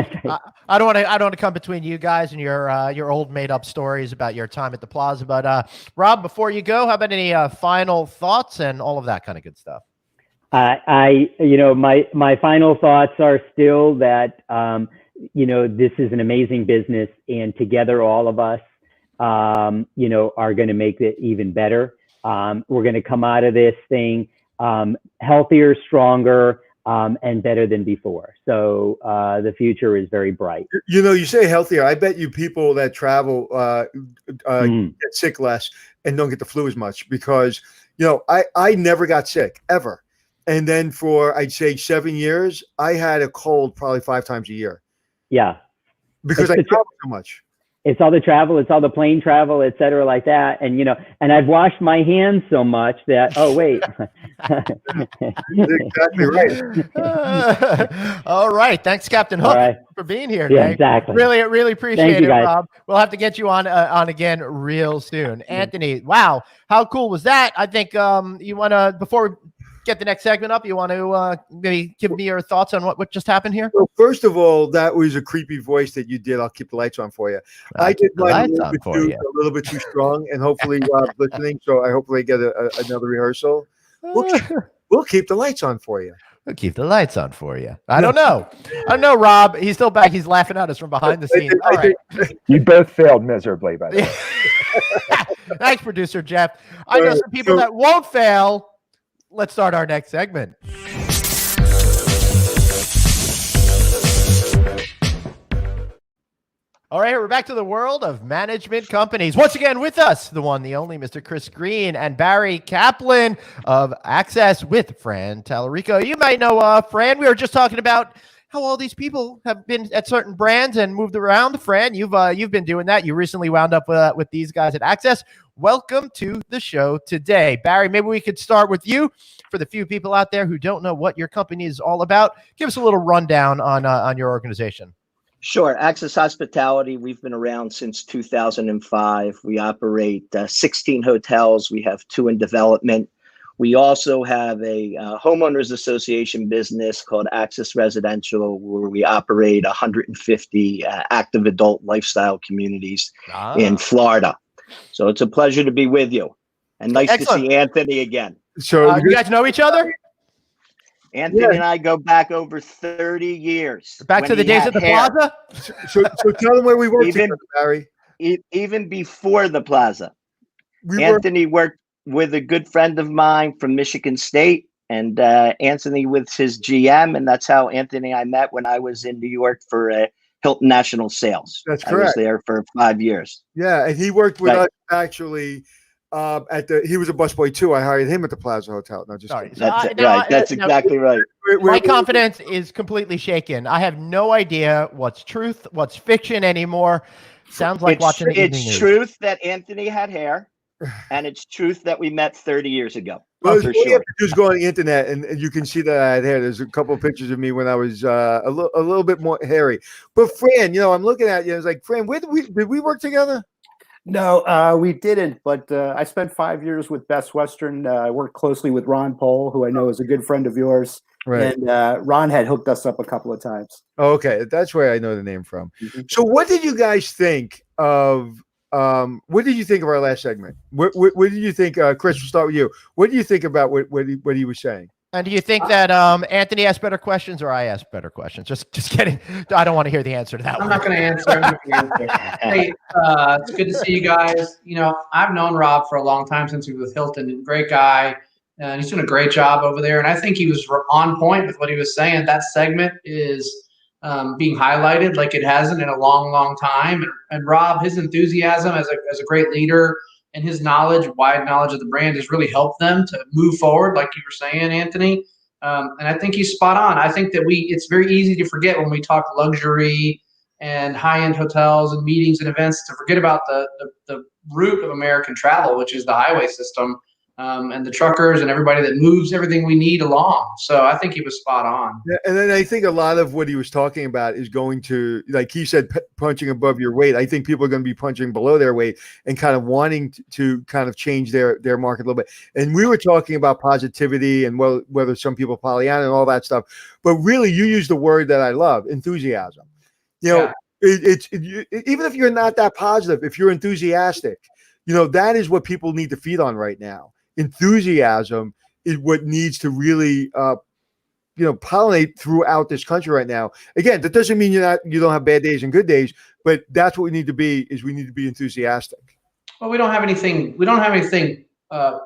I don't want to come between you guys and your old made up stories about your time at the plaza. But Rob, before you go, how about any final thoughts and all of that kind of good stuff? My final thoughts are still that this is an amazing business, and together all of us are going to make it even better. We're going to come out of this thing healthier, stronger, and better than before. So the future is very bright. You say healthier. I bet you people that travel get sick less and don't get the flu as much, because I never got sick ever. And then for, I'd say, 7 years, I had a cold probably 5 times a year. Yeah. Because I travel so much. It's all the travel, it's all the plane travel, et cetera, like that. And, and I've washed my hands so much that, oh, wait. Exactly right. All right. Thanks, Captain Hook, for being here today. Yeah, exactly. Really appreciate Thank you, it, guys. Rob. We'll have to get you on again real soon. Anthony, wow. How cool was that? I think you want to, before we get the next segment up, you want to maybe give me your thoughts on what just happened here? Well, first of all, that was a creepy voice that you did. I'll keep the lights on for you. I did mine a little bit too strong, and hopefully Rob's listening, so I hopefully get another rehearsal. We'll keep the lights on for you. We'll keep the lights on for you. I don't know, Rob. He's still back. He's laughing at us from behind the scenes. All right. You both failed miserably, by the way. Thanks, producer Jeff. I know some people that won't fail. Let's start our next segment. All right, we're back to the world of management companies. Once again with us, the one, the only Mr. Chris Green and Barry Kaplan of Access with Fran Taloricco. You might know Fran. We were just talking about how all these people have been at certain brands and moved around. Fran, you've been doing that. You recently wound up with these guys at Access. Welcome to the show today. Barry, maybe we could start with you. For the few people out there who don't know what your company is all about, give us a little rundown on your organization. Sure. Access Hospitality, we've been around since 2005. We operate 16 hotels. We have 2 in development. We also have a homeowners association business called Access Residential, where we operate 150 active adult lifestyle communities in Florida. So it's a pleasure to be with you. And nice to see Anthony again. So you guys know each other? Anthony and I go back over 30 years. Back to the days at the plaza? So tell them where we worked together, Barry. Even before the plaza. Anthony worked with a good friend of mine from Michigan State, and Anthony was his GM, and that's how Anthony and I met when I was in New York for Hilton National Sales. That's correct. I was there for 5 years. Yeah, and he worked with us actually he was a busboy too. I hired him at the Plaza Hotel. No, just Sorry. kidding. That's exactly right. My confidence is completely shaken. I have no idea what's truth, what's fiction anymore. Sounds like watching the evening news. It's truth that Anthony had hair, and it's truth that we met 30 years ago. Well, for sure. Just go on the internet, and you can see that I had hair. There's a couple of pictures of me when I was a little bit more hairy. But Fran, I'm looking at you. It's like, Fran, did we work together? No, we didn't. But I spent 5 years with Best Western. I worked closely with Ron Pohl, who I know is a good friend of yours. Right. And Ron had hooked us up a couple of times. Oh, okay, that's where I know the name from. Mm-hmm. So, what did you guys think of? What did you think of our last segment? What did you think? Chris, we'll start with you. What do you think about what he was saying? And do you think that Anthony asked better questions or I asked better questions? Just kidding. I don't want to hear the answer to that. I'm not going to answer. Hey, it's good to see you guys. I've known Rob for a long time since he was with Hilton. Great guy. And he's doing a great job over there. And I think he was on point with what he was saying. That segment is being highlighted like it hasn't in a long, long time. And Rob, his enthusiasm as a great leader and his wide knowledge of the brand has really helped them to move forward, like you were saying, Anthony. And I think he's spot on. I think that it's very easy to forget when we talk luxury and high-end hotels and meetings and events to forget about the root of American travel, which is the highway system. And the truckers and everybody that moves everything we need along. So I think he was spot on. Yeah, and then I think a lot of what he was talking about is going to, like he said, punching above your weight. I think people are going to be punching below their weight and kind of wanting to kind of change their market a little bit. And we were talking about positivity and whether some people Pollyanna and all that stuff. But really, you used the word that I love, enthusiasm. Even if you're not that positive, if you're enthusiastic, that is what people need to feed on right now. Enthusiasm is what needs to really, pollinate throughout this country right now. Again, that doesn't mean you don't have bad days and good days, but that's what we need to be. We need to be enthusiastic. Well, we don't have anything. We don't have anything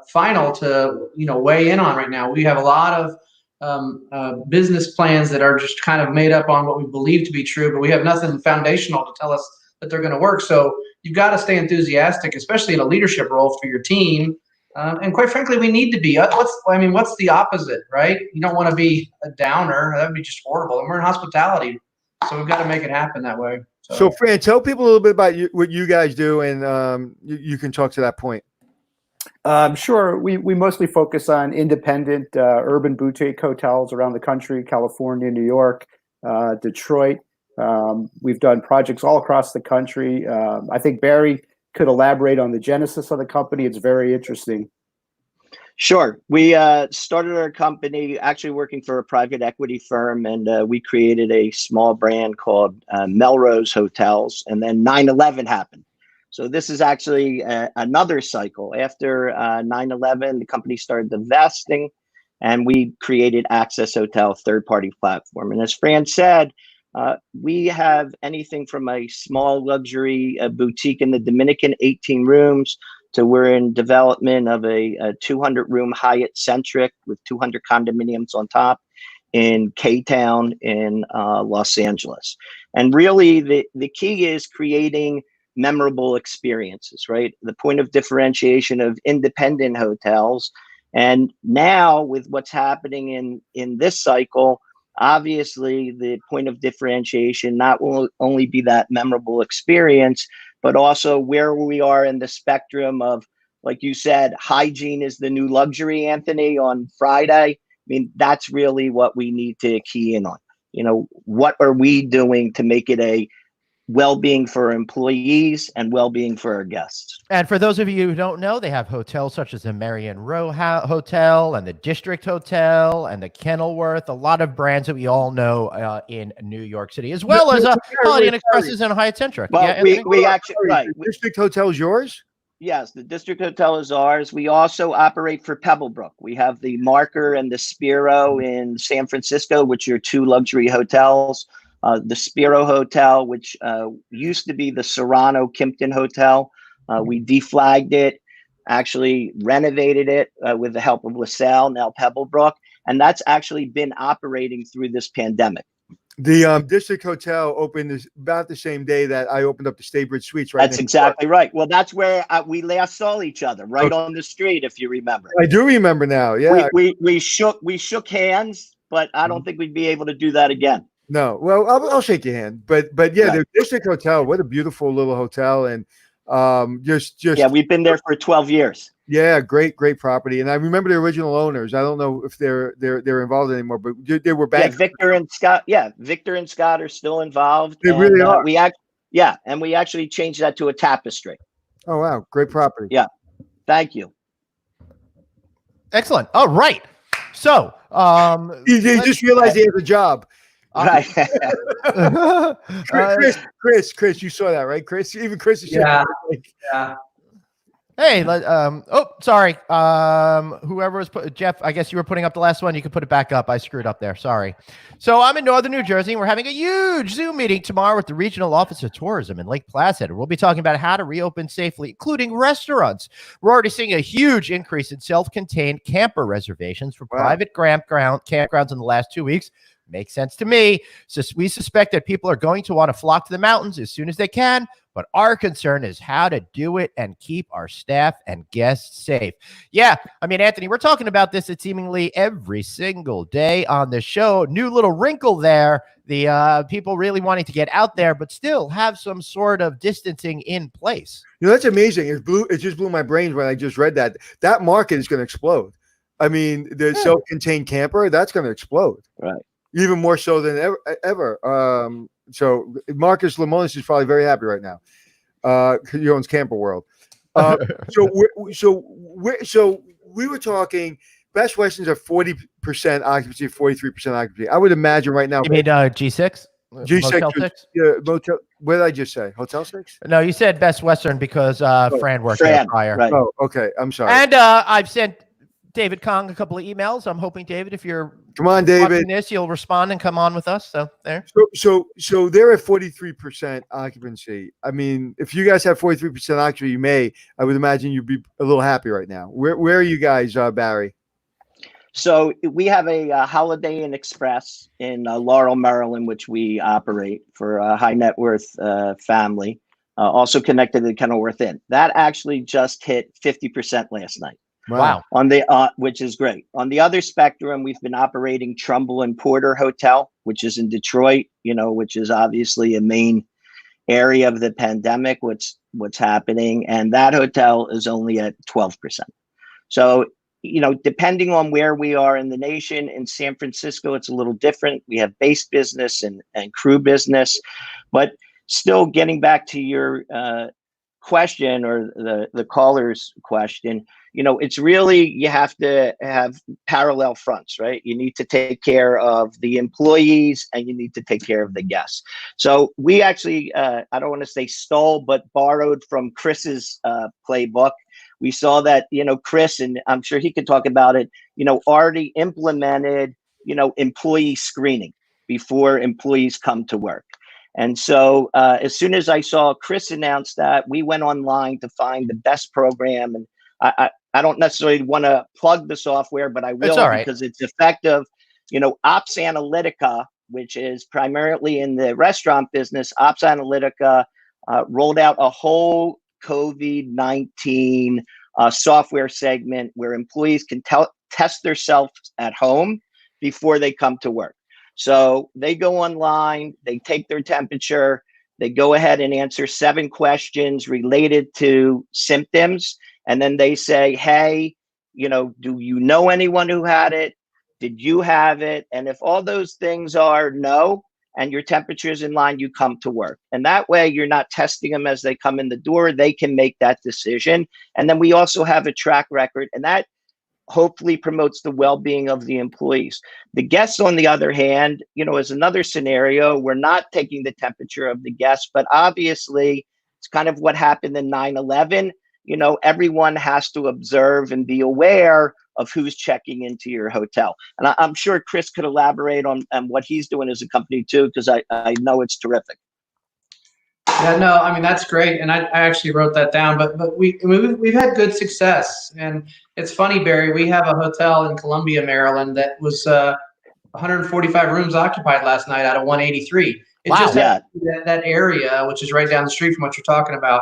final to weigh in on right now. We have a lot of business plans that are just kind of made up on what we believe to be true, but we have nothing foundational to tell us that they're going to work. So you've got to stay enthusiastic, especially in a leadership role for your team. And quite frankly, we need to be. What's the opposite, right? You don't want to be a downer. That would be just horrible. And we're in hospitality, so we've got to make it happen that way. So Fran, tell people a little bit about what you guys do, and you can talk to that point. Sure. We mostly focus on independent urban boutique hotels around the country, California, New York, Detroit. We've done projects all across the country. I think Barry could elaborate on the genesis of the company. It's very interesting. Sure. We started our company actually working for a private equity firm, and we created a small brand called Melrose Hotels, and then 9/11 happened. So this is actually another cycle. After 9/11, the company started divesting, and we created Access Hotel, third-party platform. And as Fran said, we have anything from a small luxury boutique in the Dominican, 18 rooms, to we're in development of a 200-room Hyatt Centric with 200 condominiums on top in K-Town in Los Angeles. And really, the key is creating memorable experiences, right? The point of differentiation of independent hotels. And now with what's happening in this cycle, obviously, the point of differentiation not will only be that memorable experience, but also where we are in the spectrum of, like you said, hygiene is the new luxury, Anthony, on Friday. That's really what we need to key in on. What are we doing to make it a well-being for employees and well-being for our guests? And for those of you who don't know, they have hotels such as the Marion Row Hotel and the District Hotel and the Kenilworth, a lot of brands that we all know in New York City, as well as Holiday Inn Expresses and Hyatt Centric. Well, we actually, right. The District Hotel is yours? Yes, the District Hotel is ours. We also operate for Pebblebrook. We have the Marker and the Spiro in San Francisco, which are two luxury hotels. The Spiro Hotel, which used to be the Serrano Kimpton Hotel. We deflagged it, actually renovated it with the help of LaSalle, now Pebblebrook. And that's actually been operating through this pandemic. The District Hotel opened about the same day that I opened up the Staybridge Suites. Right. That's exactly right. Well, that's where we last saw each other, right on the street, if you remember. I do remember now. Yeah. We shook hands, but I don't think we'd be able to do that again. No. Well, I'll shake your hand. But yeah, Right. the District Hotel, what a beautiful little hotel, and just yeah, we've been there for 12 years. Yeah, great property. And I remember the original owners. I don't know if they're involved anymore, but they were back. Yeah, Victor and Scott. Yeah, Victor and Scott are still involved. They really are. We actually changed that to a tapestry. Oh wow, great property. Yeah, thank you. Excellent. All right. So he just realized he has a job. Right. Chris, you saw that, right? Chris, even Chris is Yeah. yeah. Hey, sorry. Whoever was Jeff, I guess you were putting up the last one. You could put it back up. I screwed up there. Sorry. So I'm in Northern New Jersey, and we're having a huge Zoom meeting tomorrow with the Regional Office of Tourism in Lake Placid. We'll be talking about how to reopen safely, including restaurants. We're already seeing a huge increase in self-contained camper reservations for private campgrounds in the last 2 weeks. Makes sense to me. So we suspect that people are going to want to flock to the mountains as soon as they can. But our concern is how to do it and keep our staff and guests safe. Yeah, I mean, Anthony, we're talking about this at seemingly every single day on the show. New little wrinkle there. The people really wanting to get out there, but still have some sort of distancing in place. You know, that's amazing. It just blew my brains when I just read that. That market is going to explode. I mean, the self-contained camper, that's going to explode. Right. Even more so than ever. So Marcus Lemonis is probably very happy right now. He owns Camper World. So we were talking. Best Westerns are 40% occupancy, 43% occupancy. I would imagine right now. You mean G6? G6, Motel 6? Yeah, Motel. What did I just say? Hotel 6? No, you said Best Western because Fran worked there prior. Right. Oh, okay. I'm sorry. And I've sent David Kong a couple of emails. I'm hoping, David, if you're come on, David, this, you'll respond and come on with us. So there. So they're at 43% occupancy. I mean, if you guys have 43% occupancy, I would imagine you'd be a little happy right now. Where are you guys, Barry? So we have a Holiday Inn Express in Laurel, Maryland, which we operate for a high net worth family, also connected to the Kenilworth Inn. That actually just hit 50% last night. Wow. On the which is great. On the other spectrum, we've been operating Trumbull and Porter Hotel, which is in Detroit, which is obviously a main area of the pandemic, what's happening. And that hotel is only at 12%. So, depending on where we are in the nation, in San Francisco, it's a little different. We have base business and crew business, but still getting back to your question or the caller's question, it's really, you have to have parallel fronts, right? You need to take care of the employees and you need to take care of the guests. So we actually, I don't want to say stole, but borrowed from Chris's playbook. We saw that, Chris, and I'm sure he could talk about it, already implemented, employee screening before employees come to work. And so as soon as I saw Chris announce that, we went online to find the best program. And I don't necessarily want to plug the software, but I will because it's effective. Ops Analytica, which is primarily in the restaurant business, Ops Analytica rolled out a whole COVID-19 software segment where employees can test themselves at home before they come to work. So they go online, they take their temperature, they go ahead and answer 7 questions related to symptoms. And then they say, hey, do you know anyone who had it? Did you have it? And if all those things are no, and your temperature is in line, you come to work. And that way you're not testing them as they come in the door. They can make that decision. And then we also have a track record, and that hopefully promotes the well-being of the employees. The guests, on the other hand, is another scenario. We're not taking the temperature of the guests, but obviously it's kind of what happened in 9/11. Everyone has to observe and be aware of who's checking into your hotel. And I'm sure Chris could elaborate on what he's doing as a company too, because I know it's terrific. Yeah, no, I mean, that's great. And I actually wrote that down, but we've had good success. And it's funny, Barry, we have a hotel in Columbia, Maryland that was 145 rooms occupied last night out of 183. It Wow. just has that area, which is right down the street from what you're talking about.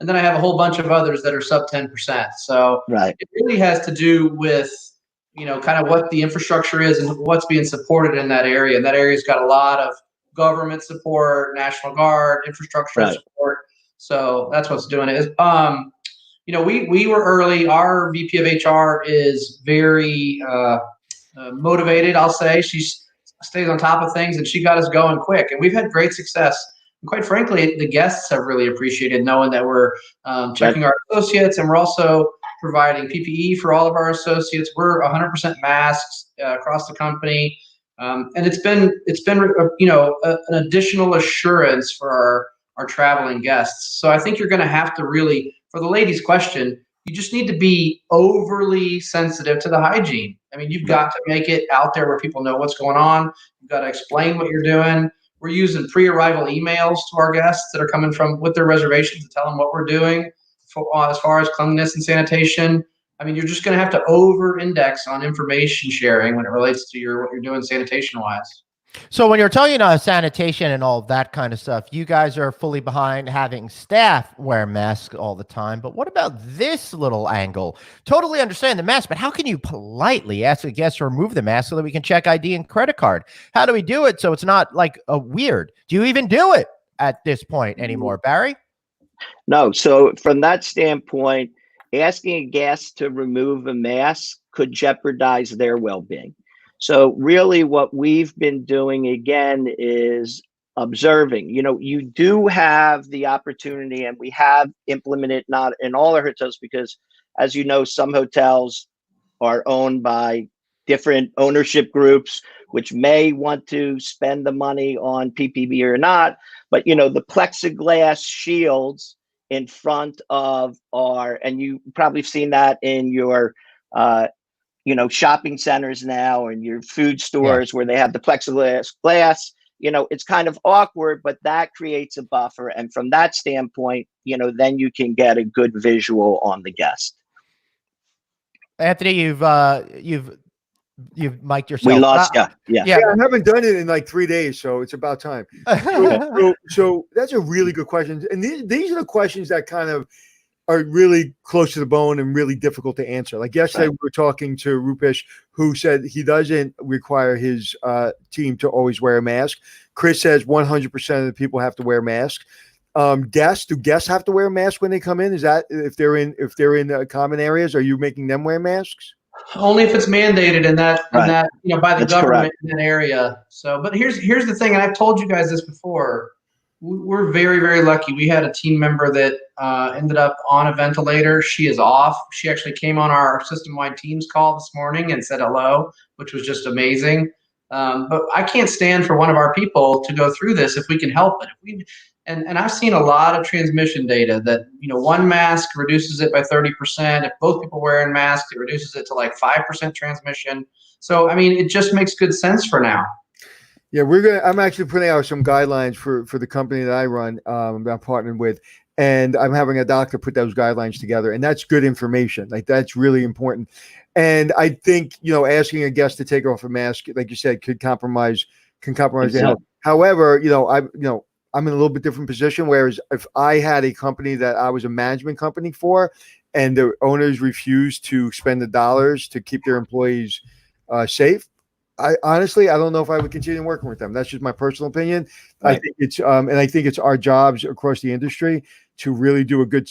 And then I have a whole bunch of others that are sub 10%. So it really has to do with, kind of what the infrastructure is and what's being supported in that area. And that area's got a lot of government support, National Guard, infrastructure support. So that's what's doing it. We were early. Our VP of HR is very motivated, I'll say. She stays on top of things, and she got us going quick. And we've had great success. And quite frankly, the guests have really appreciated knowing that we're checking our associates, and we're also providing PPE for all of our associates. We're 100% masks across the company, and it's been an additional assurance for our traveling guests. So I think you're going to have to really, for the ladies' question, you just need to be overly sensitive to the hygiene. I mean, you've got to make it out there where people know what's going on. You've got to explain what you're doing. We're using pre-arrival emails to our guests that are coming from with their reservations to tell them what we're doing as far as cleanliness and sanitation. I mean, you're just going to have to over-index on information sharing when it relates to what you're doing sanitation-wise. So when you're talking sanitation and all that kind of stuff, you guys are fully behind having staff wear masks all the time. But what about this little angle? Totally understand the mask, but how can you politely ask a guest to remove the mask so that we can check ID and credit card? How do we do it so it's not like a weird? Do you even do it at this point anymore, Barry? No. So from that standpoint, asking a guest to remove a mask could jeopardize their well-being. So really what we've been doing again is observing. You do have the opportunity, and we have implemented, not in all our hotels, because as you know, some hotels are owned by different ownership groups, which may want to spend the money on PPE or not. But, the plexiglass shields in front of and you probably have seen that in your, shopping centers now and your food stores where they have the plexiglass glass, it's kind of awkward, but that creates a buffer. And from that standpoint, then you can get a good visual on the guest. Anthony, you've mic'd yourself. We lost you. Yeah, I haven't done it in like 3 days, so it's about time. So that's a really good question. And these are the questions that kind of are really close to the bone and really difficult to answer. Like yesterday, we were talking to Rupesh, who said he doesn't require his team to always wear a mask. Chris says 100% of the people have to wear masks. Do guests have to wear a mask when they come in? Is that if they're in common areas? Are you making them wear masks? Only if it's mandated in that by the That's government correct. in that area. So, but here's the thing, and I've told you guys this before. We're very, very lucky. We had a team member that ended up on a ventilator. She is off. She actually came on our system-wide Teams call this morning and said hello, which was just amazing. But I can't stand for one of our people to go through this if we can help it. And I've seen a lot of transmission data that, one mask reduces it by 30%. If both people wearing masks, it reduces it to like 5% transmission. So, I mean, it just makes good sense for now. Yeah, I'm actually putting out some guidelines for the company that I run, I'm partnering with, and I'm having a doctor put those guidelines together, and that's good information. Like that's really important. And I think, asking a guest to take off a mask, like you said, can compromise their health. However, I'm in a little bit different position. Whereas if I had a company that I was a management company for, and the owners refused to spend the dollars to keep their employees safe, I don't know if I would continue working with them. That's just my personal opinion. Right. I think it's our jobs across the industry to really do a good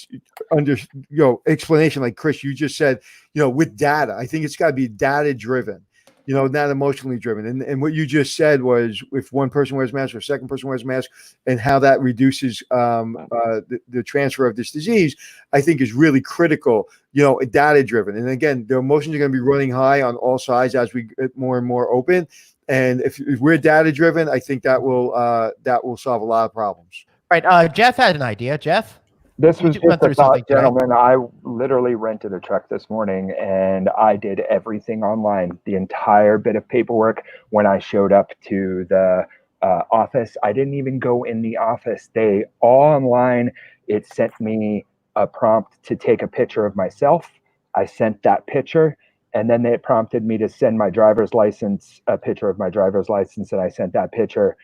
explanation. Like Chris, you just said, with data, I think it's got to be data driven, not emotionally driven. And what you just said was if one person wears a mask or a second person wears a mask and how that reduces the transfer of this disease, I think is really critical, data driven. And again, the emotions are going to be running high on all sides as we get more and more open. And if we're data driven, I think that will solve a lot of problems. Right. Jeff had an idea. Jeff? This was just a thought, gentlemen. I literally rented a truck this morning and I did everything online, the entire bit of paperwork. When I showed up to the office, I didn't even go in the office. They all online. It sent me a prompt to take a picture of myself. I sent that picture And then it prompted me to send my driver's license, a picture of my driver's license, and I sent that picture,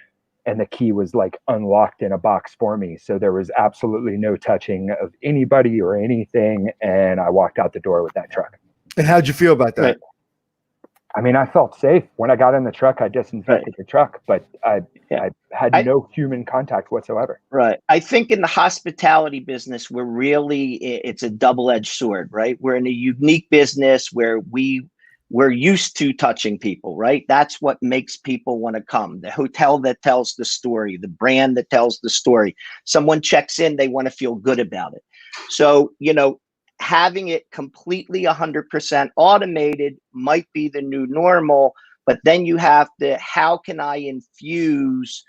and the key was like unlocked in a box for me. So there was absolutely no touching of anybody or anything, and I walked out the door with that truck. And how'd you feel about that? Right. I mean, I felt safe. When I got in the truck, I disinfected the truck, but I had no human contact whatsoever. Right. I think in the hospitality business, it's a double-edged sword, right? We're in a unique business where we're used to touching people, right? That's what makes people want to come. The hotel that tells the story, the brand that tells the story. Someone checks in, they want to feel good about it. So, having it completely 100% automated might be the new normal, but then you have to, how can I infuse,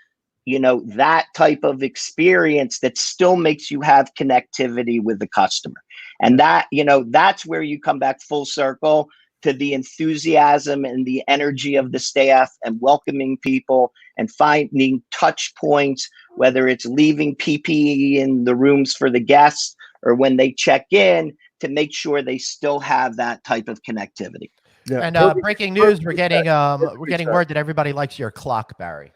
that type of experience that still makes you have connectivity with the customer? And that, that's where you come back full circle to the enthusiasm and the energy of the staff and welcoming people and finding touch points, whether it's leaving PPE in the rooms for the guests or when they check in, to make sure they still have that type of connectivity. Yeah. And breaking news, we're getting word that everybody likes your clock, Barry.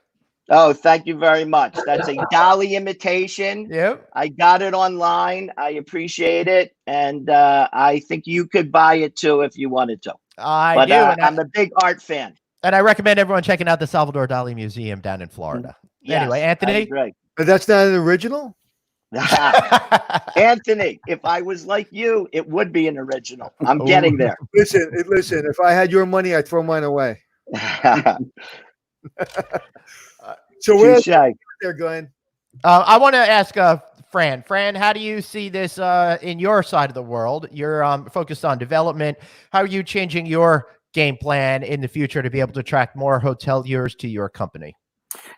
Oh, thank you very much. That's a Dolly imitation. Yep. I got it online. I appreciate it. And I think you could buy it too if you wanted to. I do. I'm a big art fan. And I recommend everyone checking out the Salvador Dali Museum down in Florida. Yes, Anyway, Anthony. Great. But that's not an original? Anthony, if I was like you, it would be an original. I'm getting there. Listen, if I had your money, I'd throw mine away. So where else there, Glenn? I want to ask Fran. Fran, how do you see this in your side of the world? You're focused on development. How are you changing your game plan in the future to be able to attract more hoteliers to your company?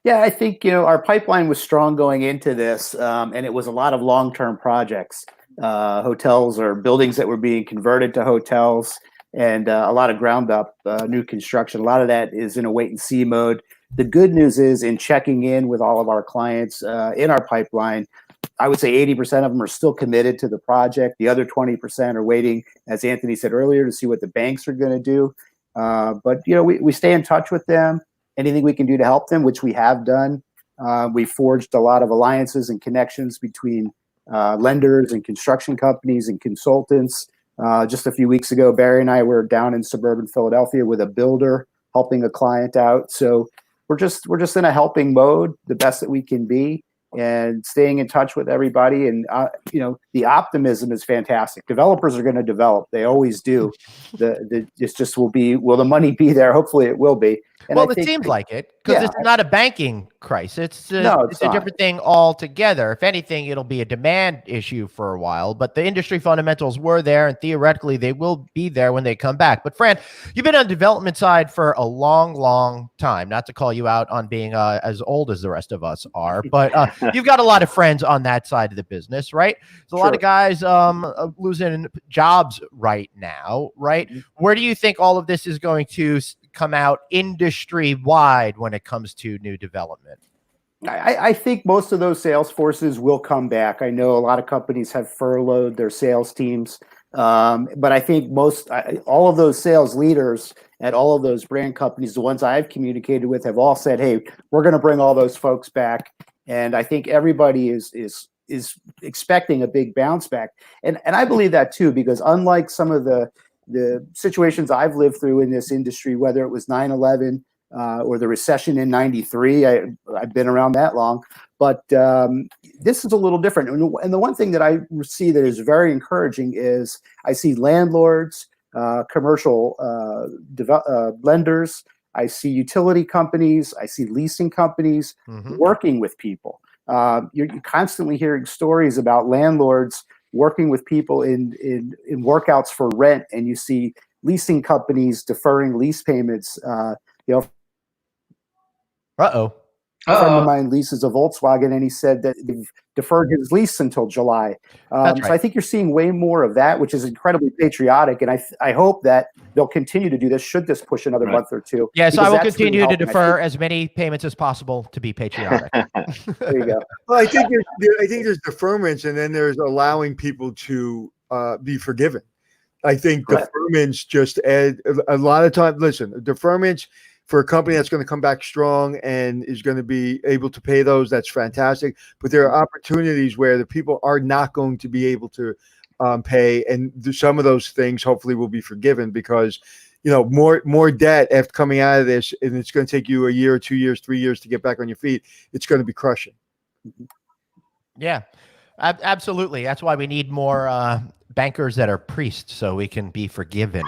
Yeah, I think, our pipeline was strong going into this, and it was a lot of long-term projects, hotels or buildings that were being converted to hotels, and a lot of ground-up new construction. A lot of that is in a wait-and-see mode. The good news is, in checking in with all of our clients in our pipeline, I would say 80% of them are still committed to the project. The other 20% are waiting, as Anthony said earlier, to see what the banks are going to do. But we stay in touch with them. Anything we can do to help them, which we have done. We forged a lot of alliances and connections between lenders and construction companies and consultants. Just a few weeks ago, Barry and I were down in suburban Philadelphia with a builder helping a client out. So we're just in a helping mode, the best that we can be, and staying in touch with everybody. And the optimism is fantastic. Developers are going to develop; they always do. It's just will the money be there? Hopefully, it will be. And it seems like it, because it's not a banking crisis. It's a different thing altogether. If anything, it'll be a demand issue for a while, but the industry fundamentals were there, and theoretically they will be there when they come back. But Fran, you've been on the development side for a long, long time. Not to call you out on being as old as the rest of us are, but you've got a lot of friends on that side of the business, right? There's a lot of guys losing jobs right now, right? Mm-hmm. Where do you think all of this is going to come out industry wide when it comes to new development? I think most of those sales forces will come back. I know a lot of companies have furloughed their sales teams, but I think all of those sales leaders at all of those brand companies, the ones I've communicated with, have all said, "Hey, we're going to bring all those folks back." And I think everybody is expecting a big bounce back, and I believe that too, because unlike some of the situations I've lived through in this industry, whether it was 9/11 or the recession in '93, I've been around that long, but this is a little different. And the one thing that I see that is very encouraging is I see landlords, commercial lenders, I see utility companies, I see leasing companies working with people. You're constantly hearing stories about landlords working with people in workouts for rent, and you see leasing companies deferring lease payments. A friend of mine leases a Volkswagen, and he said that they've deferred his lease until July. So I think you're seeing way more of that, which is incredibly patriotic. And I hope that they'll continue to do this should this push another month or two. Yes, I will continue to defer as many payments as possible to be patriotic. There you go. Well, I think there's deferments, and then there's allowing people to be forgiven. I think deferments just add a lot of time. Listen, deferments for a company that's going to come back strong and is going to be able to pay those, that's fantastic. But there are opportunities where the people are not going to be able to pay, and some of those things hopefully will be forgiven because, more debt after coming out of this, and it's going to take you a year, 2 years, 3 years to get back on your feet. It's going to be crushing. Yeah, absolutely. That's why we need more bankers that are priests so we can be forgiven.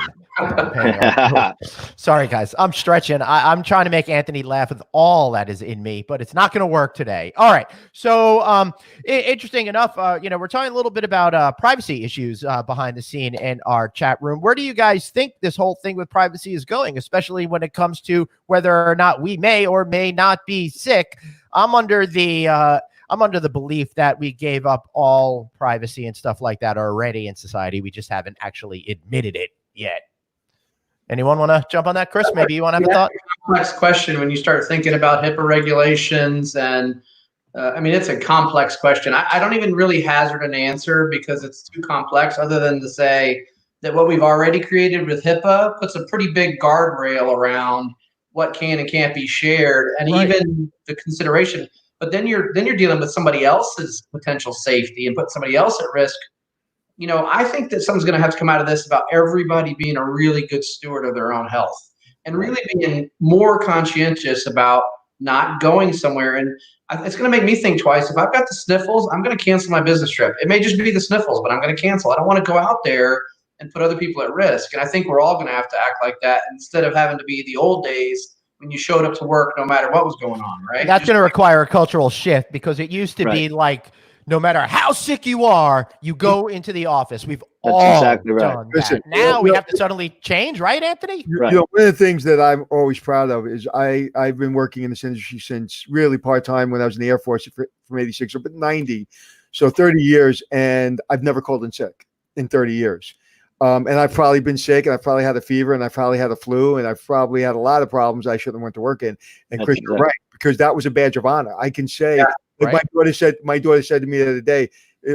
Sorry, guys. I'm stretching. I'm trying to make Anthony laugh with all that is in me, but it's not going to work today. All right. So interesting enough, we're talking a little bit about privacy issues behind the scene in our chat room. Where do you guys think this whole thing with privacy is going, especially when it comes to whether or not we may or may not be sick? I'm under the belief that we gave up all privacy and stuff like that already in society. We just haven't actually admitted it yet. Anyone want to jump on that? Chris, maybe you want to have a thought? Complex question when you start thinking about HIPAA regulations. And it's a complex question. I don't even really hazard an answer because it's too complex, other than to say that what we've already created with HIPAA puts a pretty big guardrail around what can and can't be shared, and even the consideration. But then you're dealing with somebody else's potential safety and put somebody else at risk. I think that something's going to have to come out of this about everybody being a really good steward of their own health and really being more conscientious about not going somewhere. And it's going to make me think twice. If I've got the sniffles, I'm going to cancel my business trip. It may just be the sniffles, but I'm going to cancel. I don't want to go out there and put other people at risk. And I think we're all going to have to act like that instead of having to be the old days when you showed up to work no matter what was going on, right? That's going to require a cultural shift because it used to be like, no matter how sick you are, you go into the office. We've all exactly right. done that. Now we have to suddenly change, right, Anthony? One of the things that I'm always proud of is I've been working in this industry since really part-time when I was in the Air Force from 86 up to 90. So 30 years, and I've never called in sick in 30 years. And I've probably been sick, and I've probably had a fever, and I've probably had a flu, and I've probably had a lot of problems I shouldn't have went to work in. And Chris, you're right, because that was a badge of honor. I can say, my daughter said to me the other day,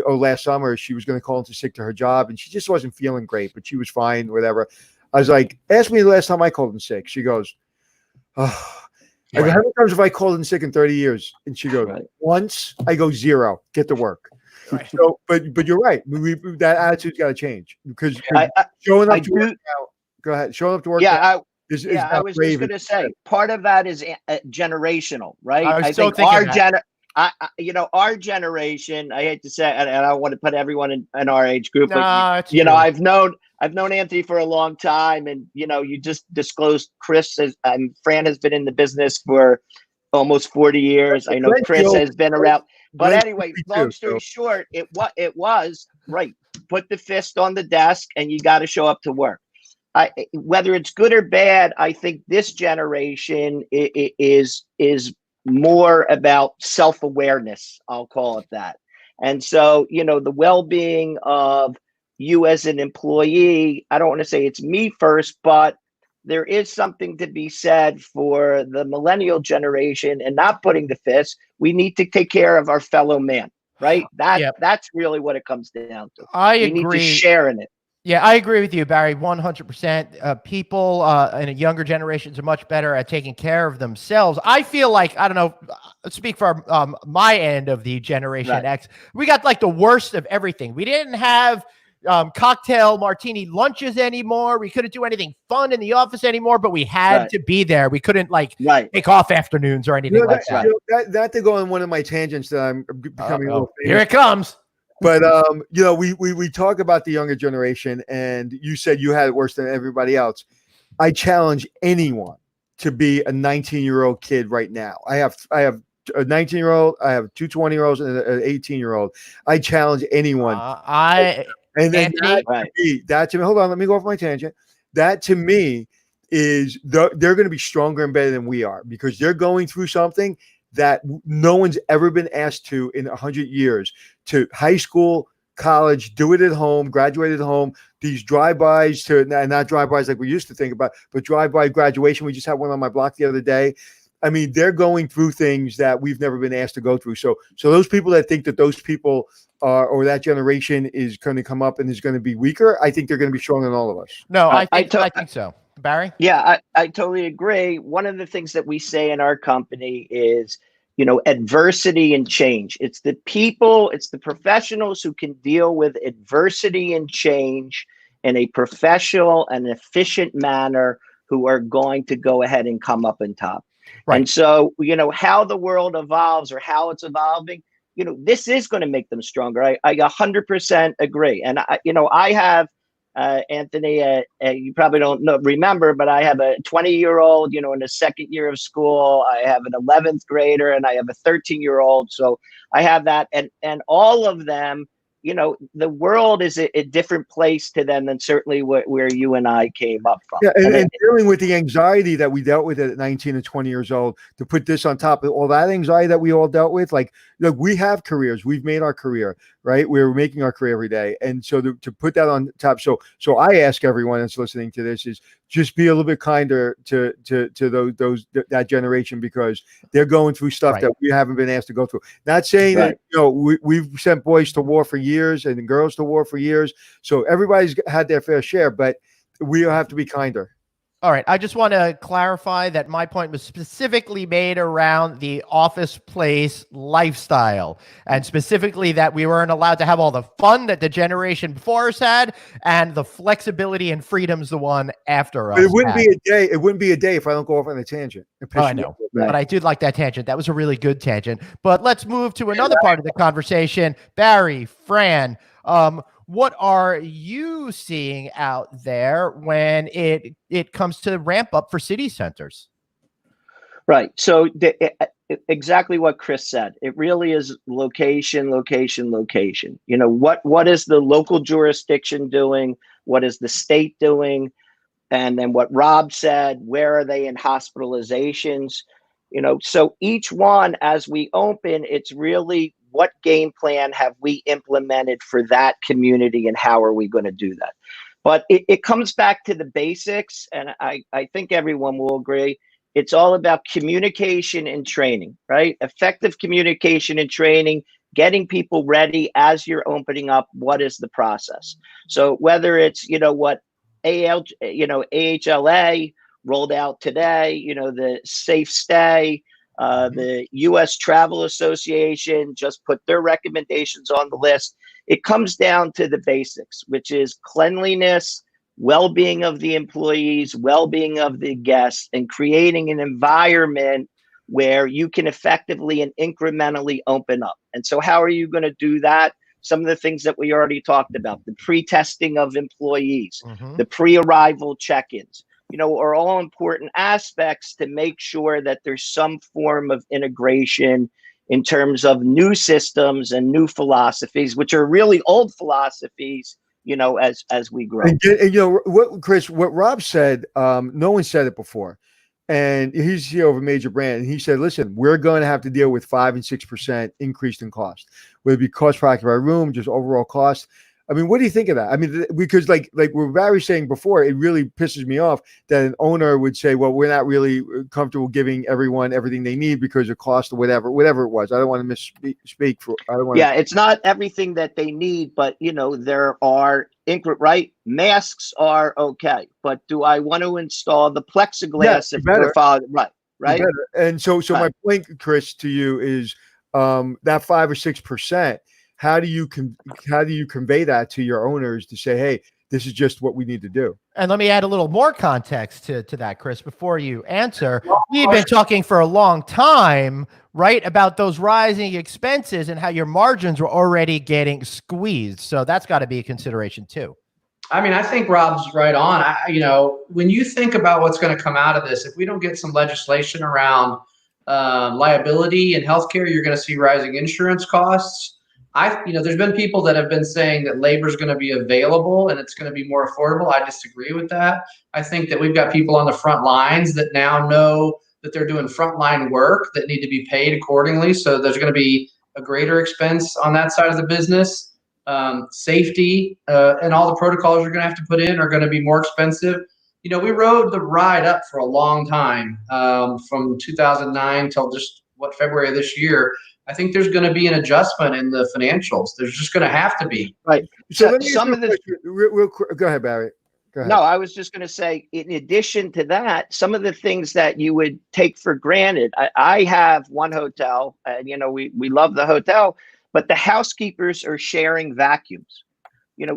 last summer, she was going to call in sick to her job, and she just wasn't feeling great, but she was fine, whatever. I was like, ask me the last time I called in sick. She goes, oh. I go, how many times have I called in sick in 30 years? And she goes, once. I go, 0. Get to work. Right. So, but you're right. That attitude's got to change because showing up to work now. Go ahead. Showing up to work. I was just going to say part of that is generational, right? I think our generation. I hate to say, and I don't want to put everyone in our age group, but I've known Anthony for a long time, and you just disclosed Chris and Fran has been in the business for almost 40 years. I know Chris has been around. But anyway, long story short, it was right. Put the fist on the desk, and you got to show up to work. Whether it's good or bad, I think this generation is more about self-awareness. I'll call it that. And so, the well-being of you as an employee. I don't want to say it's me first, but there is something to be said for the millennial generation and not putting the fist. We need to take care of our fellow man, right? That's really what it comes down to. I agree. We need to share in it. Yeah, I agree with you, Barry, 100%. People in a younger generations are much better at taking care of themselves. I feel like, I don't know, speak for my end of the Generation X. We got like the worst of everything. We didn't have cocktail martini lunches anymore. We couldn't do anything fun in the office anymore, but we had to be there. We couldn't take off afternoons or anything like that. That to go on one of my tangents that I'm becoming a little famous. Here it comes. But we talk about the younger generation, and you said you had it worse than everybody else. I challenge anyone to be a 19-year-old kid right now. I have a 19-year-old, I have two 20-year-olds, and an 18-year-old. I challenge anyone. That to me, hold on, let me go off my tangent. That to me is they're going to be stronger and better than we are because they're going through something that no one's ever been asked to in 100 years. To high school, college, do it at home, graduate at home. These drive-bys to not drive-bys like we used to think about, but drive-by graduation. We just had one on my block the other day. I mean, they're going through things that we've never been asked to go through. So those people that think that those people or that generation is going to come up and is going to be weaker, I think they're going to be stronger than all of us. No, I think so. Barry? Yeah, I totally agree. One of the things that we say in our company is, adversity and change. It's the people, it's the professionals who can deal with adversity and change in a professional and efficient manner who are going to go ahead and come up on top. Right. And so, how the world evolves or how it's evolving, this is going to make them stronger. I 100% agree. And I have, Anthony, you probably don't remember, but I have a 20-year-old, in the second year of school. I have an 11th grader and I have a 13-year-old. So I have that. And all of them, the world is a different place to them than certainly where you and I came up from. Yeah, and dealing with the anxiety that we dealt with at 19 and 20 years old, to put this on top of all that anxiety that we all dealt with, like, look, we have careers, we've made our career, right? We're making our career every day, and so to put that on top, so I ask everyone that's listening to this is just be a little bit kinder to that generation, because they're going through stuff that we haven't been asked to go through. Not saying that we've sent boys to war for years and girls to war for years, so everybody's had their fair share, but we have to be kinder. All right. I just want to clarify that my point was specifically made around the office place lifestyle, and specifically that we weren't allowed to have all the fun that the generation before us had, and the flexibility and freedom's the one after us. But it wouldn't be a day. It wouldn't be a day if I don't go off on a tangent. Oh, I know, but I did like that tangent. That was a really good tangent. But let's move to another part of the conversation. Barry, Fran, what are you seeing out there when it comes to ramp up for city centers? Right. So exactly what Chris said. It really is location, location, location. What is the local jurisdiction doing? What is the state doing? And then what Rob said, where are they in hospitalizations? So each one, as we open, it's really what game plan have we implemented for that community and how are we going to do that? But it comes back to the basics. And I think everyone will agree. It's all about communication and training, right? Effective communication and training, getting people ready as you're opening up. What is the process? So whether it's, what AHLA rolled out today, the safe stay, the U.S. Travel Association just put their recommendations on the list. It comes down to the basics, which is cleanliness, well-being of the employees, well-being of the guests, and creating an environment where you can effectively and incrementally open up. And so how are you going to do that? Some of the things that we already talked about, the pre-testing of employees, the pre-arrival check-ins, are all important aspects to make sure that there's some form of integration in terms of new systems and new philosophies, which are really old philosophies, as we grow. And Chris, what Rob said, no one said it before. And he's CEO of a major brand. And he said, listen, we're going to have to deal with 5 and 6% increase in cost, whether it be cost per occupied room, just overall cost. I mean, what do you think of that? I mean, because like what Barry was saying before, it really pisses me off that an owner would say, well, we're not really comfortable giving everyone everything they need because of cost or whatever it was. I don't want to misspeak for, I don't want to. It's not everything that they need, but there are right? Masks are okay, but do I want to install the plexiglass if we're following? Right. And so my point, Chris, to you is that 5 or 6%. How do you convey that to your owners to say, hey, this is just what we need to do? And let me add a little more context to that, Chris, before you answer. We've been talking for a long time, right, about those rising expenses and how your margins were already getting squeezed. So that's got to be a consideration too. I mean, I think Rob's right on. When you think about what's going to come out of this, if we don't get some legislation around liability and healthcare, you're going to see rising insurance costs. There's been people that have been saying that labor is going to be available and it's going to be more affordable. I disagree with that. I think that we've got people on the front lines that now know that they're doing frontline work that need to be paid accordingly. So there's going to be a greater expense on that side of the business. Safety and all the protocols you're going to have to put in are going to be more expensive. we rode the ride up for a long time, from 2009 till just February of this year. I think there's going to be an adjustment in the financials. There's just going to have to be. Right. So let me some of the real quick. Go ahead, Barry. Go ahead. No, I was just going to say, in addition to that, some of the things that you would take for granted. I have one hotel, and we love the hotel, but the housekeepers are sharing vacuums.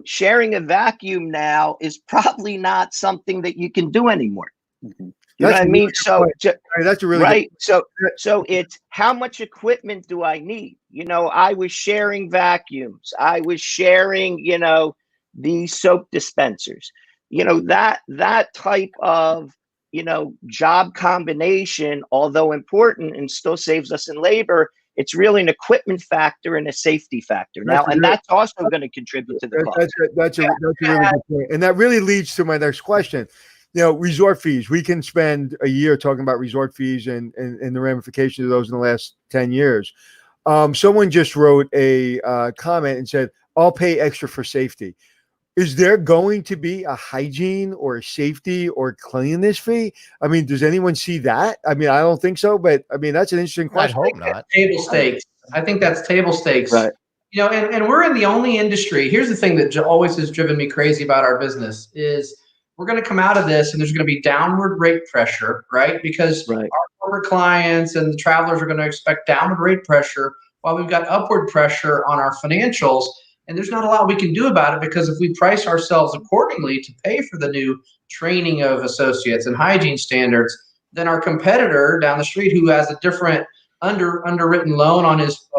Sharing a vacuum now is probably not something that you can do anymore. Mm-hmm. You know what I mean? So that's a really right. Good so it's how much equipment do I need? I was sharing vacuums. I was sharing, the soap dispensers. That type of, job combination, although important and still saves us in labor, it's really an equipment factor and a safety factor now, and that's also going to contribute to the cost. That's a really good point, and that really leads to my next question. Resort fees. We can spend a year talking about resort fees and the ramifications of those in the last 10 years. Someone just wrote a comment and said, I'll pay extra for safety. Is there going to be a hygiene or a safety or cleanliness fee? I mean, does anyone see that? I mean, I don't think so, but I mean, that's an interesting question. I hope not. Table stakes. I think that's table stakes. Right. And we're in the only industry. Here's the thing that always has driven me crazy about our business is we're going to come out of this and there's going to be downward rate pressure, right? Because our corporate clients and the travelers are going to expect downward rate pressure while we've got upward pressure on our financials. And there's not a lot we can do about it, because if we price ourselves accordingly to pay for the new training of associates and hygiene standards, then our competitor down the street who has a different underwritten loan on his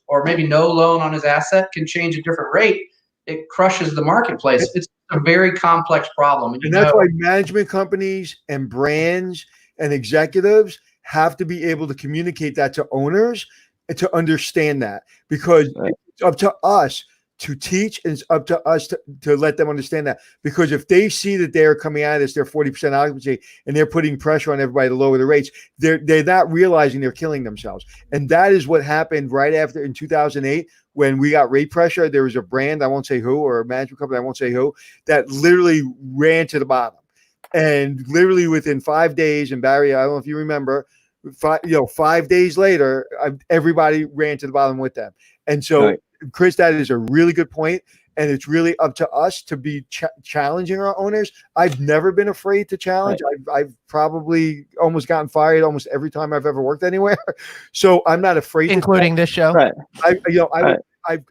or maybe no loan on his asset can change a different rate. It crushes the marketplace. It's a very complex problem. And that's why management companies and brands and executives have to be able to communicate that to owners and to understand that, because it's up to us to teach, and it's up to us to let them understand that. Because if they see that they're coming out of this, they're 40% occupancy, and they're putting pressure on everybody to lower the rates, they're not realizing they're killing themselves. And that is what happened right after in 2008 when we got rate pressure. There was a brand, I won't say who, or a management company, I won't say who, that literally ran to the bottom. And literally within 5 days, and Barry, I don't know if you remember, 5 days later, everybody ran to the bottom with them. And so, Chris, that is a really good point, and it's really up to us to be challenging our owners. I've never been afraid to challenge. I've probably almost gotten fired almost every time I've ever worked anywhere, so I'm not afraid. Including this show. Right.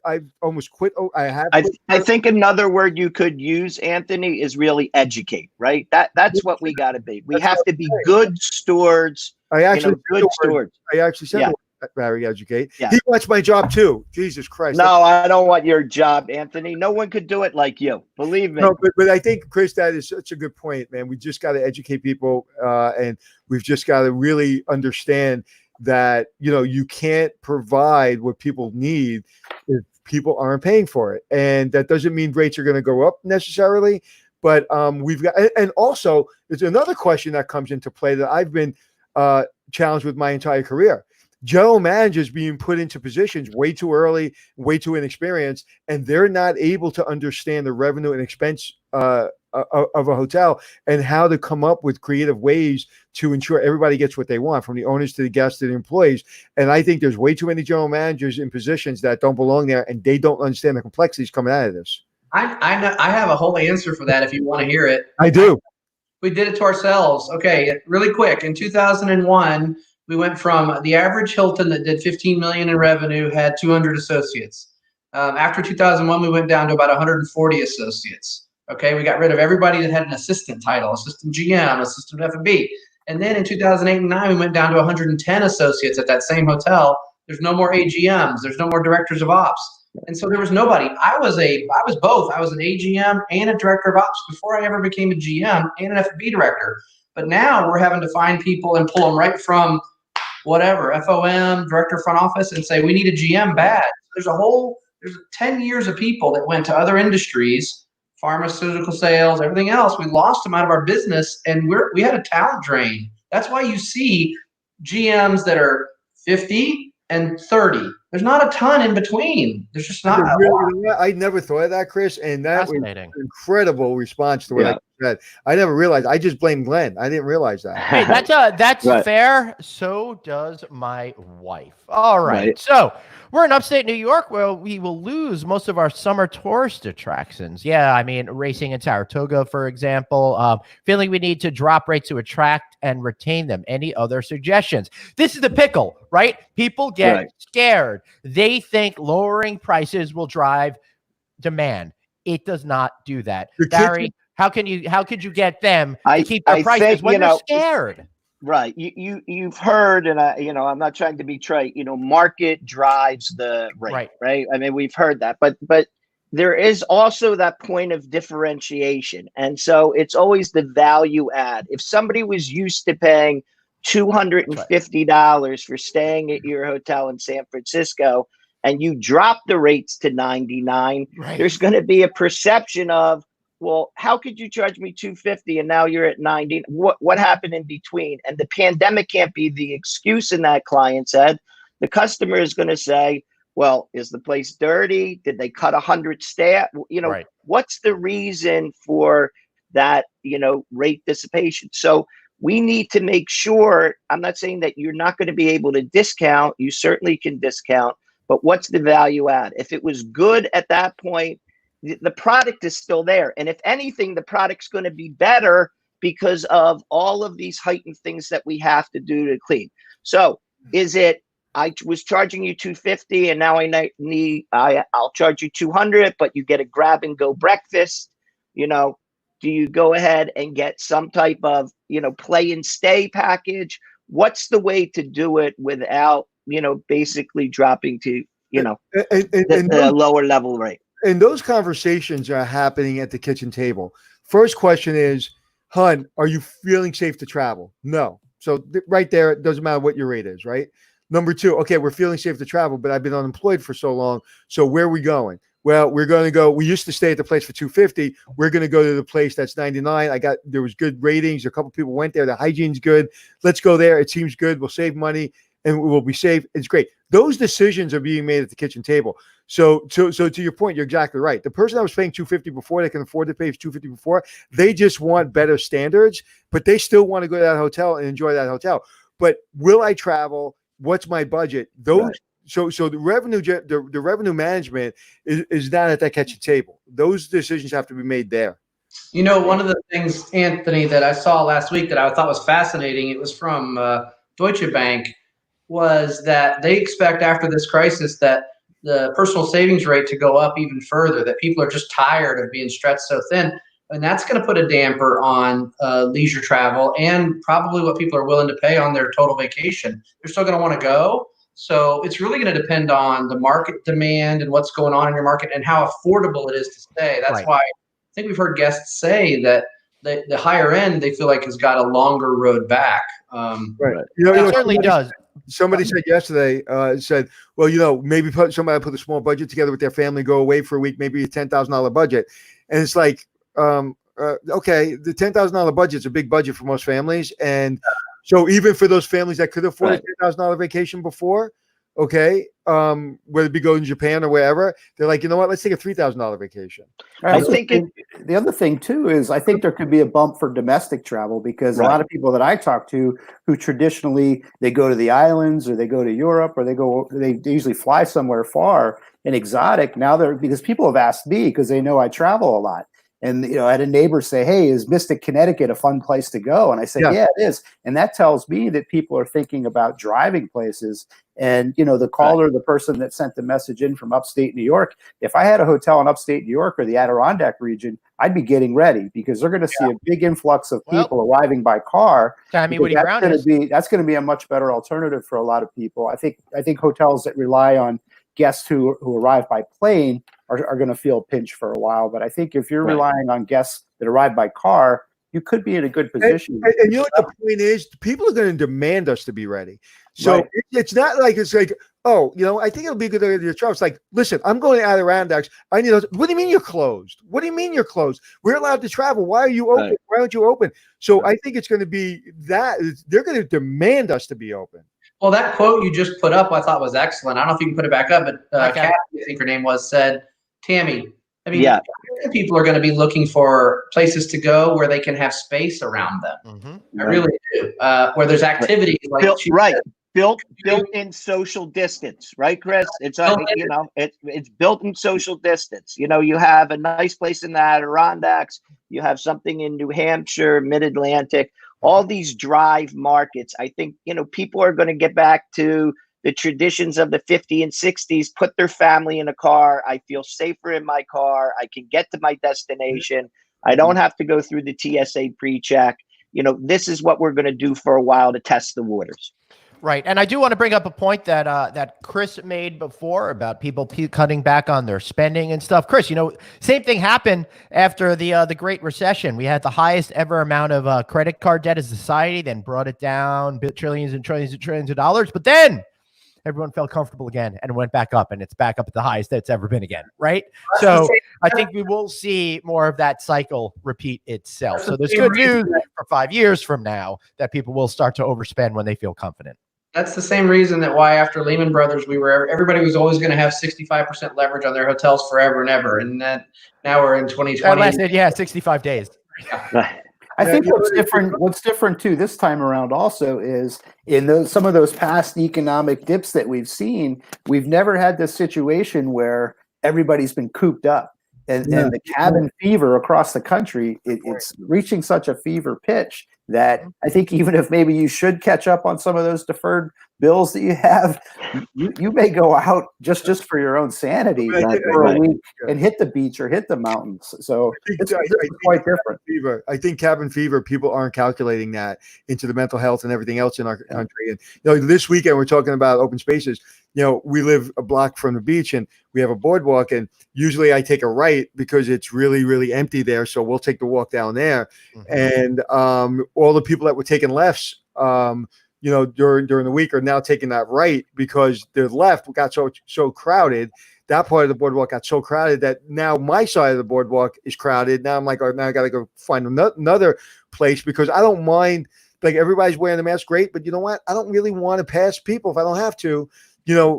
I've almost quit. I think another word you could use, Anthony, is really educate. Right. That's what we got to be. We have to be good stewards. I actually stewards. I actually said. Barry, educate. Yeah. He wants my job too. Jesus Christ. No, I don't want your job, Anthony. No one could do it like you. Believe me. No, but I think, Chris, that is such a good point, man. We just got to educate people, and we've just got to really understand that, you can't provide what people need if people aren't paying for it. And that doesn't mean rates are going to go up necessarily, but we've got, and also there's another question that comes into play that I've been challenged with my entire career. General managers being put into positions way too early, way too inexperienced, and they're not able to understand the revenue and expense of a hotel and how to come up with creative ways to ensure everybody gets what they want, from the owners to the guests to the employees. And I think there's way too many general managers in positions that don't belong there, and they don't understand the complexities coming out of this. I know, I have a whole answer for that if you want to hear it. I do. We did it to ourselves. Okay, really quick. In 2001, we went from the average Hilton that did 15 million in revenue had 200 associates. After 2001, we went down to about 140 associates. Okay, we got rid of everybody that had an assistant title, assistant GM, assistant F&B. And then in 2008 and 9, we went down to 110 associates at that same hotel. There's no more AGMs. There's no more directors of ops. And so there was nobody. I was both. I was an AGM and a director of ops before I ever became a GM and an F&B director. But now we're having to find people and pull them right from whatever, FOM, director of front office, and say, we need a GM bad. There's 10 years of people that went to other industries, pharmaceutical sales, everything else. We lost them out of our business, and we had a talent drain. That's why you see GMs that are 50 and 30. There's not a ton in between. There's just not. I never thought of that, Chris, and that was an incredible response to what I said. I never realized. I just blame Glenn. I didn't realize that. Hey, that's Right. fair. So does my wife. All right. Right. So we're in upstate New York where we will lose most of our summer tourist attractions. Yeah, I mean, racing in Saratoga, for example. Feeling we need to drop rates to attract and retain them. Any other suggestions? This is the pickle, right? People get scared. They think lowering prices will drive demand. It does not do that. Barry, how could you get them to keep their prices when they're scared? Right. You've heard, and I'm not trying to be trite, market drives the rate, right? I mean, we've heard that, but there is also that point of differentiation. And so it's always the value add. If somebody was used to paying $250 for staying at your hotel in San Francisco and you drop the rates to $99, there's going to be a perception of, well, how could you charge me $250 and now you're at $90? What happened in between? And the pandemic can't be the excuse in that client's head. The customer is going to say, well, is the place dirty? Did they cut 100 staff? What's the reason for that, rate dissipation? So we need to make sure, I'm not saying that you're not going to be able to discount. You certainly can discount, but what's the value add? If it was good at that point, the product is still there. And if anything, the product's going to be better because of all of these heightened things that we have to do to clean. So is it, I was charging you $250 and now I'll charge you $200, but you get a grab and go breakfast, do you go ahead and get some type of, play and stay package? What's the way to do it without, basically dropping to, the lower level rate? And those conversations are happening at the kitchen table. First question is, hun, are you feeling safe to travel? No. So right there, it doesn't matter what your rate is, right? Number two, okay, we're feeling safe to travel, but I've been unemployed for so long. So where are we going? Well, we're going to go, we used to stay at the place for $250. We're going to go to the place that's $99. There was good ratings. A couple people went there. The hygiene's good. Let's go there. It seems good. We'll save money and we'll be safe. It's great. Those decisions are being made at the kitchen table. So to your point, you're exactly right. The person that was paying $250 before, they can afford to pay $250 before, they just want better standards, but they still want to go to that hotel and enjoy that hotel. But will I travel? What's my budget? Those so the revenue management is not at that kitchen table. Those decisions have to be made there. One of the things, Anthony, that I saw last week that I thought was fascinating, it was from Deutsche Bank, was that they expect after this crisis that the personal savings rate to go up even further, that people are just tired of being stretched so thin. And that's going to put a damper on leisure travel and probably what people are willing to pay on their total vacation. They're still going to want to go. So it's really going to depend on the market demand and what's going on in your market and how affordable it is to stay. That's why I think we've heard guests say that the higher end, they feel like has got a longer road back. It certainly does. Somebody said yesterday, well, maybe somebody put a small budget together with their family, go away for a week, maybe a $10,000 budget. And it's like, okay, the $10,000 budget is a big budget for most families. And so even for those families that could afford a $10,000 vacation before, okay, whether it be going to Japan or wherever, they're like, you know what, let's take a $3,000 vacation. I think the other thing too is I think there could be a bump for domestic travel because a lot of people that I talk to who traditionally they go to the islands or they go to Europe or they usually fly somewhere far and exotic. Now because people have asked me because they know I travel a lot. And, I had a neighbor say, hey, is Mystic, Connecticut a fun place to go? And I said, yeah, it is. And that tells me that people are thinking about driving places. And, the caller, the person that sent the message in from upstate New York, if I had a hotel in upstate New York or the Adirondack region, I'd be getting ready because they're going to see a big influx of people arriving by car. Tammy Woody Brown that's going to be a much better alternative for a lot of people. I think hotels that rely on guests who arrive by plane are going to feel a pinch for a while. But I think if you're relying on guests that arrive by car, you could be in a good position. And what the point is? People are going to demand us to be ready. So it's not like it's like, I think it'll be a good idea to travel. It's like, listen, I'm going to Adirondacks. I need those. What do you mean you're closed? What do you mean you're closed? We're allowed to travel. Why are you open? Why aren't you open? So I think it's going to be that they're going to demand us to be open. Well, that quote you just put up, I thought was excellent. I don't know if you can put it back up, but Kathy, I think her name was, said, Tammy, people are going to be looking for places to go where they can have space around them. Mm-hmm. I really do. Where there's activities like built in social distance, right, Chris? It's it's built in social distance. You know, you have a nice place in the Adirondacks, you have something in New Hampshire, Mid-Atlantic, all these drive markets. I think, people are going to get back to the traditions of the 50s and 60s, put their family in a car. I feel safer in my car. I can get to my destination. I don't have to go through the TSA pre-check. This is what we're going to do for a while to test the waters. Right. And I do want to bring up a point that that Chris made before about people cutting back on their spending and stuff. Chris, same thing happened after the Great Recession. We had the highest ever amount of credit card debt as a society, then brought it down trillions and trillions and trillions of dollars. But then everyone felt comfortable again and went back up, and it's back up at the highest that it's ever been again. Right. So I think we will see more of that cycle repeat itself. So there's good news for 5 years from now that people will start to overspend when they feel confident. That's the same reason that why after Lehman Brothers, everybody was always going to have 65% leverage on their hotels forever and ever. And that now we're in 2020. That lasted, 65 days. I think what's different too this time around also is in some of those past economic dips that we've seen, we've never had this situation where everybody's been cooped up. And the cabin fever across the country, it's reaching such a fever pitch that I think even if maybe you should catch up on some of those deferred bills that you have, you may go out just for your own sanity for a week and hit the beach or hit the mountains. So it's quite different. I think cabin fever, people aren't calculating that into the mental health and everything else in our country. And this weekend we're talking about open spaces. We live a block from the beach and we have a boardwalk, and usually I take a right because it's really, really empty there. So we'll take the walk down there. And all the people that were taking lefts, during the week are now taking that right because their left got so crowded. That part of the boardwalk got so crowded that now my side of the boardwalk is crowded. Now I'm like, now I got to go find another place because I don't mind. Like, everybody's wearing the mask, great, but you know what? I don't really want to pass people if I don't have to,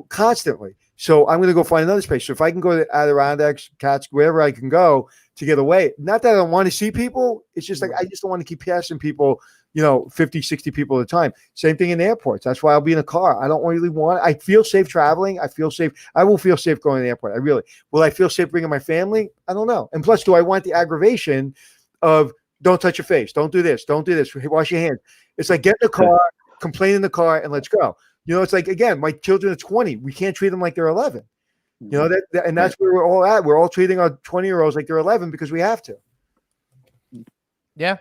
constantly. So I'm going to go find another space. So if I can go to Adirondacks, Cats, wherever I can go to get away, not that I don't want to see people. It's just like, I just don't want to keep passing people, 50, 60 people at a time. Same thing in airports. That's why I'll be in a car. I don't really I feel safe traveling. I feel safe. I will feel safe going to the airport. Will I feel safe bringing my family? I don't know. And plus, do I want the aggravation of don't touch your face? Don't do this. Don't do this. Wash your hands. It's like, get in the car, complain in the car, and let's go. It's like, again, my children are 20. We can't treat them like they're 11. And that's where we're all at. We're all treating our 20-year-olds like they're 11 because we have to. Yeah,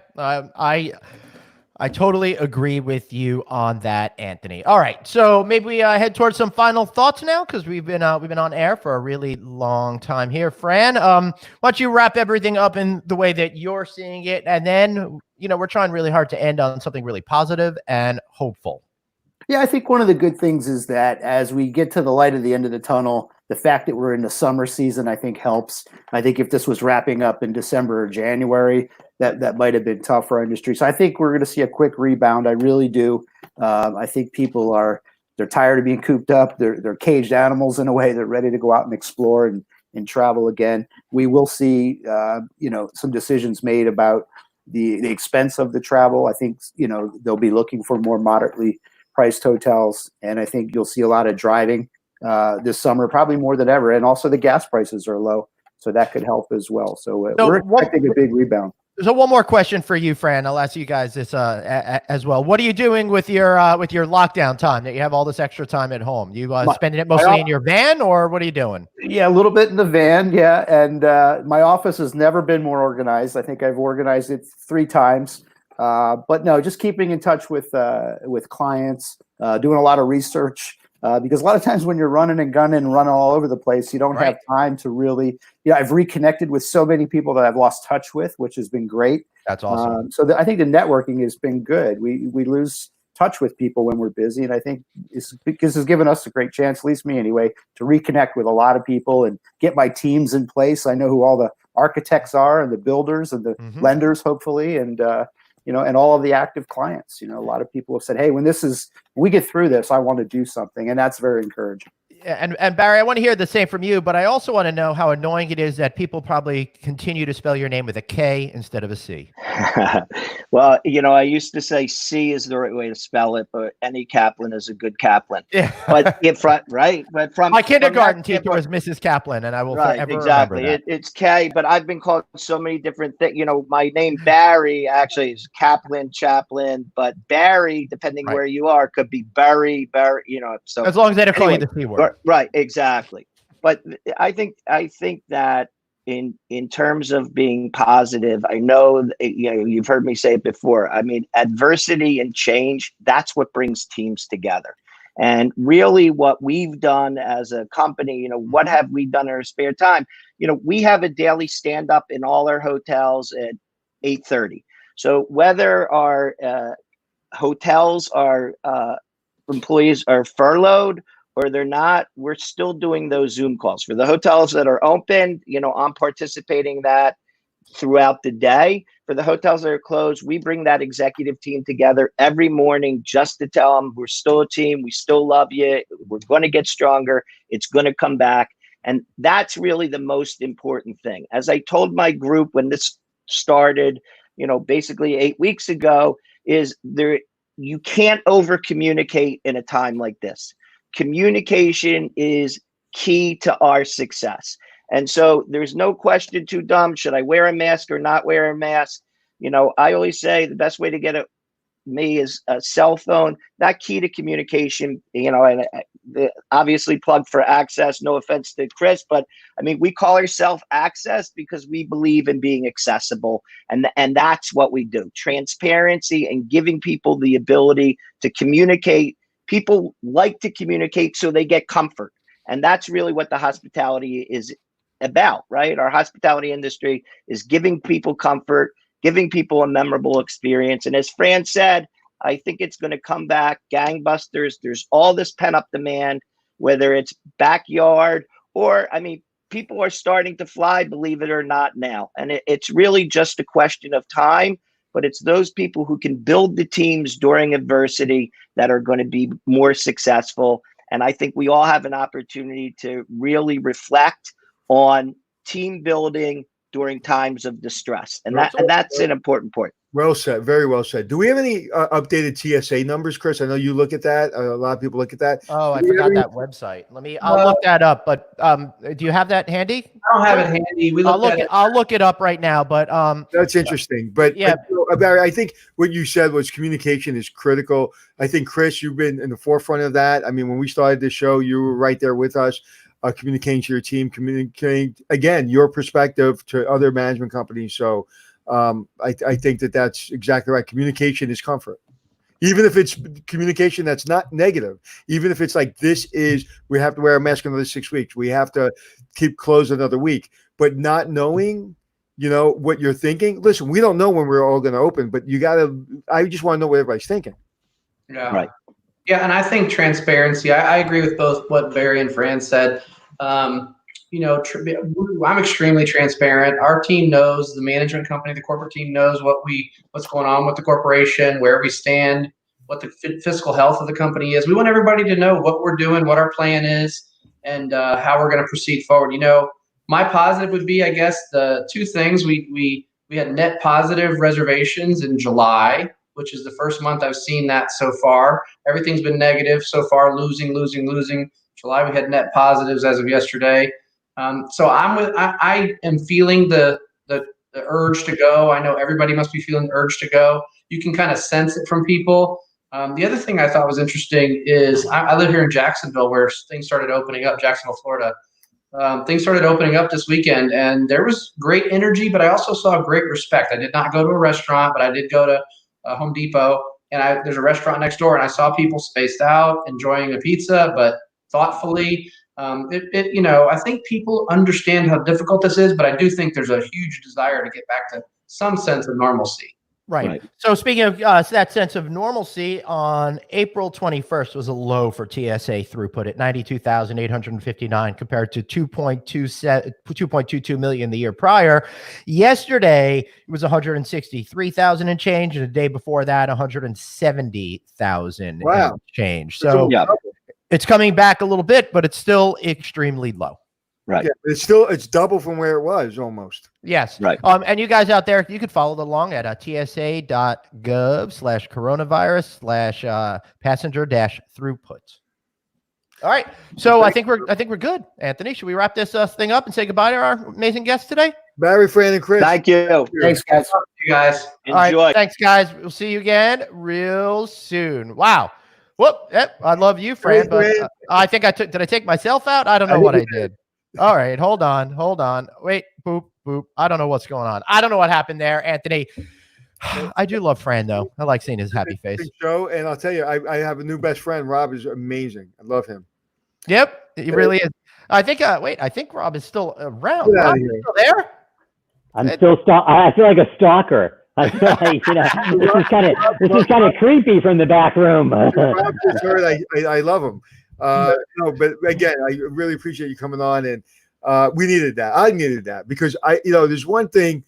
I totally agree with you on that, Anthony. All right, so maybe we head towards some final thoughts now because we've been on air for a really long time here. Fran, why don't you wrap everything up in the way that you're seeing it, and then we're trying really hard to end on something really positive and hopeful. Yeah, I think one of the good things is that as we get to the light at the end of the tunnel, the fact that we're in the summer season, I think, helps. I think if this was wrapping up in December or January, that might have been tough for our industry. So I think we're going to see a quick rebound. I really do. I think people they're tired of being cooped up. They're caged animals in a way. They're ready to go out and explore and travel again. We will see, some decisions made about the expense of the travel. I think, they'll be looking for more moderately priced hotels. And I think you'll see a lot of driving this summer, probably more than ever. And also the gas prices are low, so that could help as well. So we're expecting a big rebound. So one more question for you, Fran. I'll ask you guys this as well. What are you doing with your lockdown time that you have all this extra time at home? You spending it mostly in your van, or what are you doing? Yeah, a little bit in the van. Yeah. And my office has never been more organized. I think I've organized it 3 times. But no, just keeping in touch with clients, doing a lot of research, because a lot of times when you're running and gunning and running all over the place, you don't have time to really, I've reconnected with so many people that I've lost touch with, which has been great. That's awesome. So I think the networking has been good. We lose touch with people when we're busy. And I think this has given us a great chance, at least me anyway, to reconnect with a lot of people and get my teams in place. I know who all the architects are and the builders and the lenders, hopefully. And, and all of the active clients. A lot of people have said, hey, when we get through this, I want to do something. And that's very encouraging. And Barry, I want to hear the same from you, but I also want to know how annoying it is that people probably continue to spell your name with a K instead of a C. Well, I used to say C is the right way to spell it, but any Kaplan is a good Kaplan. Yeah. But right? But from my kindergarten from teacher was Mrs. Kaplan, and I will right, forever exactly. remember that. It's K, but I've been called so many different things. My name Barry actually is Kaplan, Chaplin, but Barry, depending where you are, could be Barry. So as long as they don't call you the C word. Right, exactly. But I think that in terms of being positive, I know you've heard me say it before. I mean, adversity and change, that's what brings teams together. And really what we've done as a company, what have we done in our spare time? We have a daily stand up in all our hotels at 8:30. So whether our hotels are employees are furloughed or they're not, we're still doing those Zoom calls. For the hotels that are open, I'm participating that throughout the day. For the hotels that are closed, we bring that executive team together every morning just to tell them we're still a team, we still love you, we're going to get stronger, it's going to come back. And that's really the most important thing. As I told my group when this started, basically 8 weeks ago, is you can't over communicate in a time like this. Communication is key to our success. And so there's no question too dumb. Should I wear a mask or not wear a mask? I always say the best way to get me is a cell phone, that key to communication, and obviously plug for Access. No offense to Chris, but I mean, we call ourselves Access because we believe in being accessible. And that's what we do. Transparency and giving people the ability to communicate. People like to communicate so they get comfort. And that's really what the hospitality is about, right? Our hospitality industry is giving people comfort, giving people a memorable experience. And as Fran said, I think it's going to come back gangbusters. There's all this pent-up demand, whether it's backyard or, people are starting to fly, believe it or not now. And it's really just a question of time. But it's those people who can build the teams during adversity that are going to be more successful. And I think we all have an opportunity to really reflect on team building during times of distress. And that's an important point. Well said. Very well said. Do we have any updated TSA numbers, Chris? I know you look at that. A lot of people look at that. Oh, I forgot that website. I'll look that up. But do you have that handy? I don't have it handy. I'll look it up right now. But that's interesting. But yeah, Barry, I think what you said was communication is critical. I think, Chris, you've been in the forefront of that. I mean, when we started this show, you were right there with us. Communicating to your team, communicating again your perspective to other management companies. So I think that's exactly right. Communication is comfort, even if it's communication that's not negative. Even if it's like we have to wear a mask another 6 weeks. We have to keep closed another week. But not knowing, what you're thinking. Listen, we don't know when we're all going to open, but I just want to know what everybody's thinking. Yeah. Right. Yeah, and I think transparency. I agree with both what Barry and Fran said. I'm extremely transparent. Our team knows, the management company, the corporate team knows what's going on with the corporation, where we stand, what the fiscal health of the company is. We want everybody to know what we're doing, what our plan is, and how we're going to proceed forward. My positive would be, I guess, the two things. We had net positive reservations in July, which is the first month I've seen that so far. Everything's been negative so far, losing. July, we had net positives as of yesterday. So I am feeling the urge to go. I know everybody must be feeling the urge to go. You can kind of sense it from people. The other thing I thought was interesting is I live here in Jacksonville, where things started opening up, Jacksonville, Florida. Things started opening up this weekend, and there was great energy, but I also saw great respect. I did not go to a restaurant, but I did go to Home Depot, and there's a restaurant next door, and I saw people spaced out, enjoying a pizza, but thoughtfully. I think people understand how difficult this is, but I do think there's a huge desire to get back to some sense of normalcy. Right. So speaking of that sense of normalcy, on April 21st was a low for TSA throughput at 92,859 compared to 2.22 million the year prior. Yesterday, it was 163,000 and change, and the day before that, 170,000 and change. So It's coming back a little bit, but it's still extremely low. Right. Yeah, it's double from where it was almost. Yes. Right. And you guys out there, you could follow along at tsa.gov/coronavirus/passenger-throughputs. All right. So I think we're good. Anthony, should we wrap this thing up and say goodbye to our amazing guests today? Barry, Fran, and Chris. Thank you. Thanks, guys. You guys. All right. Enjoy. Thanks, guys. We'll see you again real soon. Wow. Whoop. Yep. I love you, Fran. But I think did I take myself out? I don't know what I did. All right. Hold on. Wait. Boop. I don't know what's going on. I don't know what happened there, Anthony. I do love Fran, though. I like seeing his happy face. Show, and I'll tell you, I have a new best friend. Rob is amazing. I love him. Yep. He really is. I think, I think Rob is still around. Get out Rob, of here. still there? I'm still I feel like a stalker. I feel like, this is kind of creepy from the back room. Rob just heard I love him. No, but again, I really appreciate you coming on, and we needed that. I needed that because there's one thing,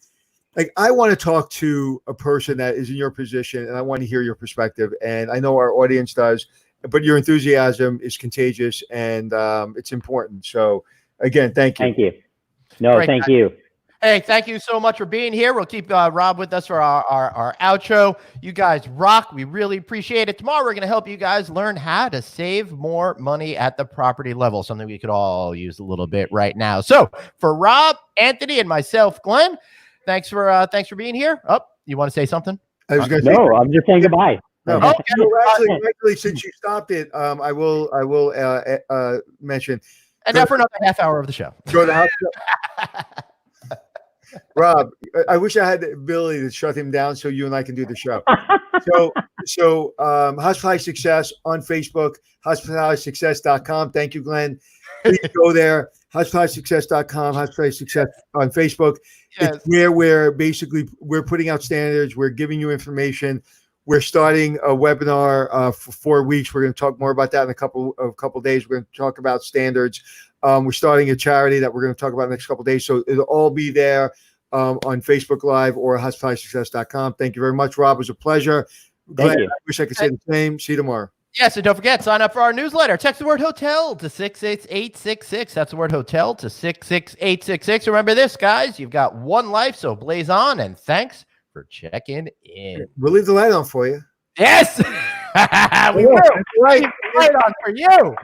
like I want to talk to a person that is in your position, and I want to hear your perspective, and I know our audience does, but your enthusiasm is contagious, and it's important. So again, thank you. Thank you. No, Great, thank guys. you. Hey, thank you so much for being here. We'll keep Rob with us for our outro. You guys rock. We really appreciate it. Tomorrow, we're going to help you guys learn how to save more money at the property level, something we could all use a little bit right now. So for Rob, Anthony, and myself, Glenn, thanks for being here. Oh, you want to say something? I was going to say, No, I'm just saying goodbye. no. Okay. Actually, since you stopped it, I will mention. And now for another half hour of the show. Go to the house. Rob, I wish I had the ability to shut him down so you and I can do the show. So Hospitality Success on Facebook, hospitalitysuccess.com. Thank you, Glenn. Please go there, hospitalitysuccess.com, Hospitality Success on Facebook. Yes. It's where we're putting out standards. We're giving you information. We're starting a webinar for 4 weeks. We're going to talk more about that in a couple of days. We're going to talk about standards. We're starting a charity that we're going to talk about in the next couple of days. So it'll all be there on Facebook Live or hospitalitysuccess.com. Thank you very much, Rob. It was a pleasure. Glenn, I wish I could say the same. See you tomorrow. Yes, and don't forget, sign up for our newsletter. Text the word hotel to 66866. That's the word hotel to 66866. Remember this, guys. You've got one life, so blaze on, and thanks for checking in. We'll leave the light on for you. Yes, we will. Right on for you.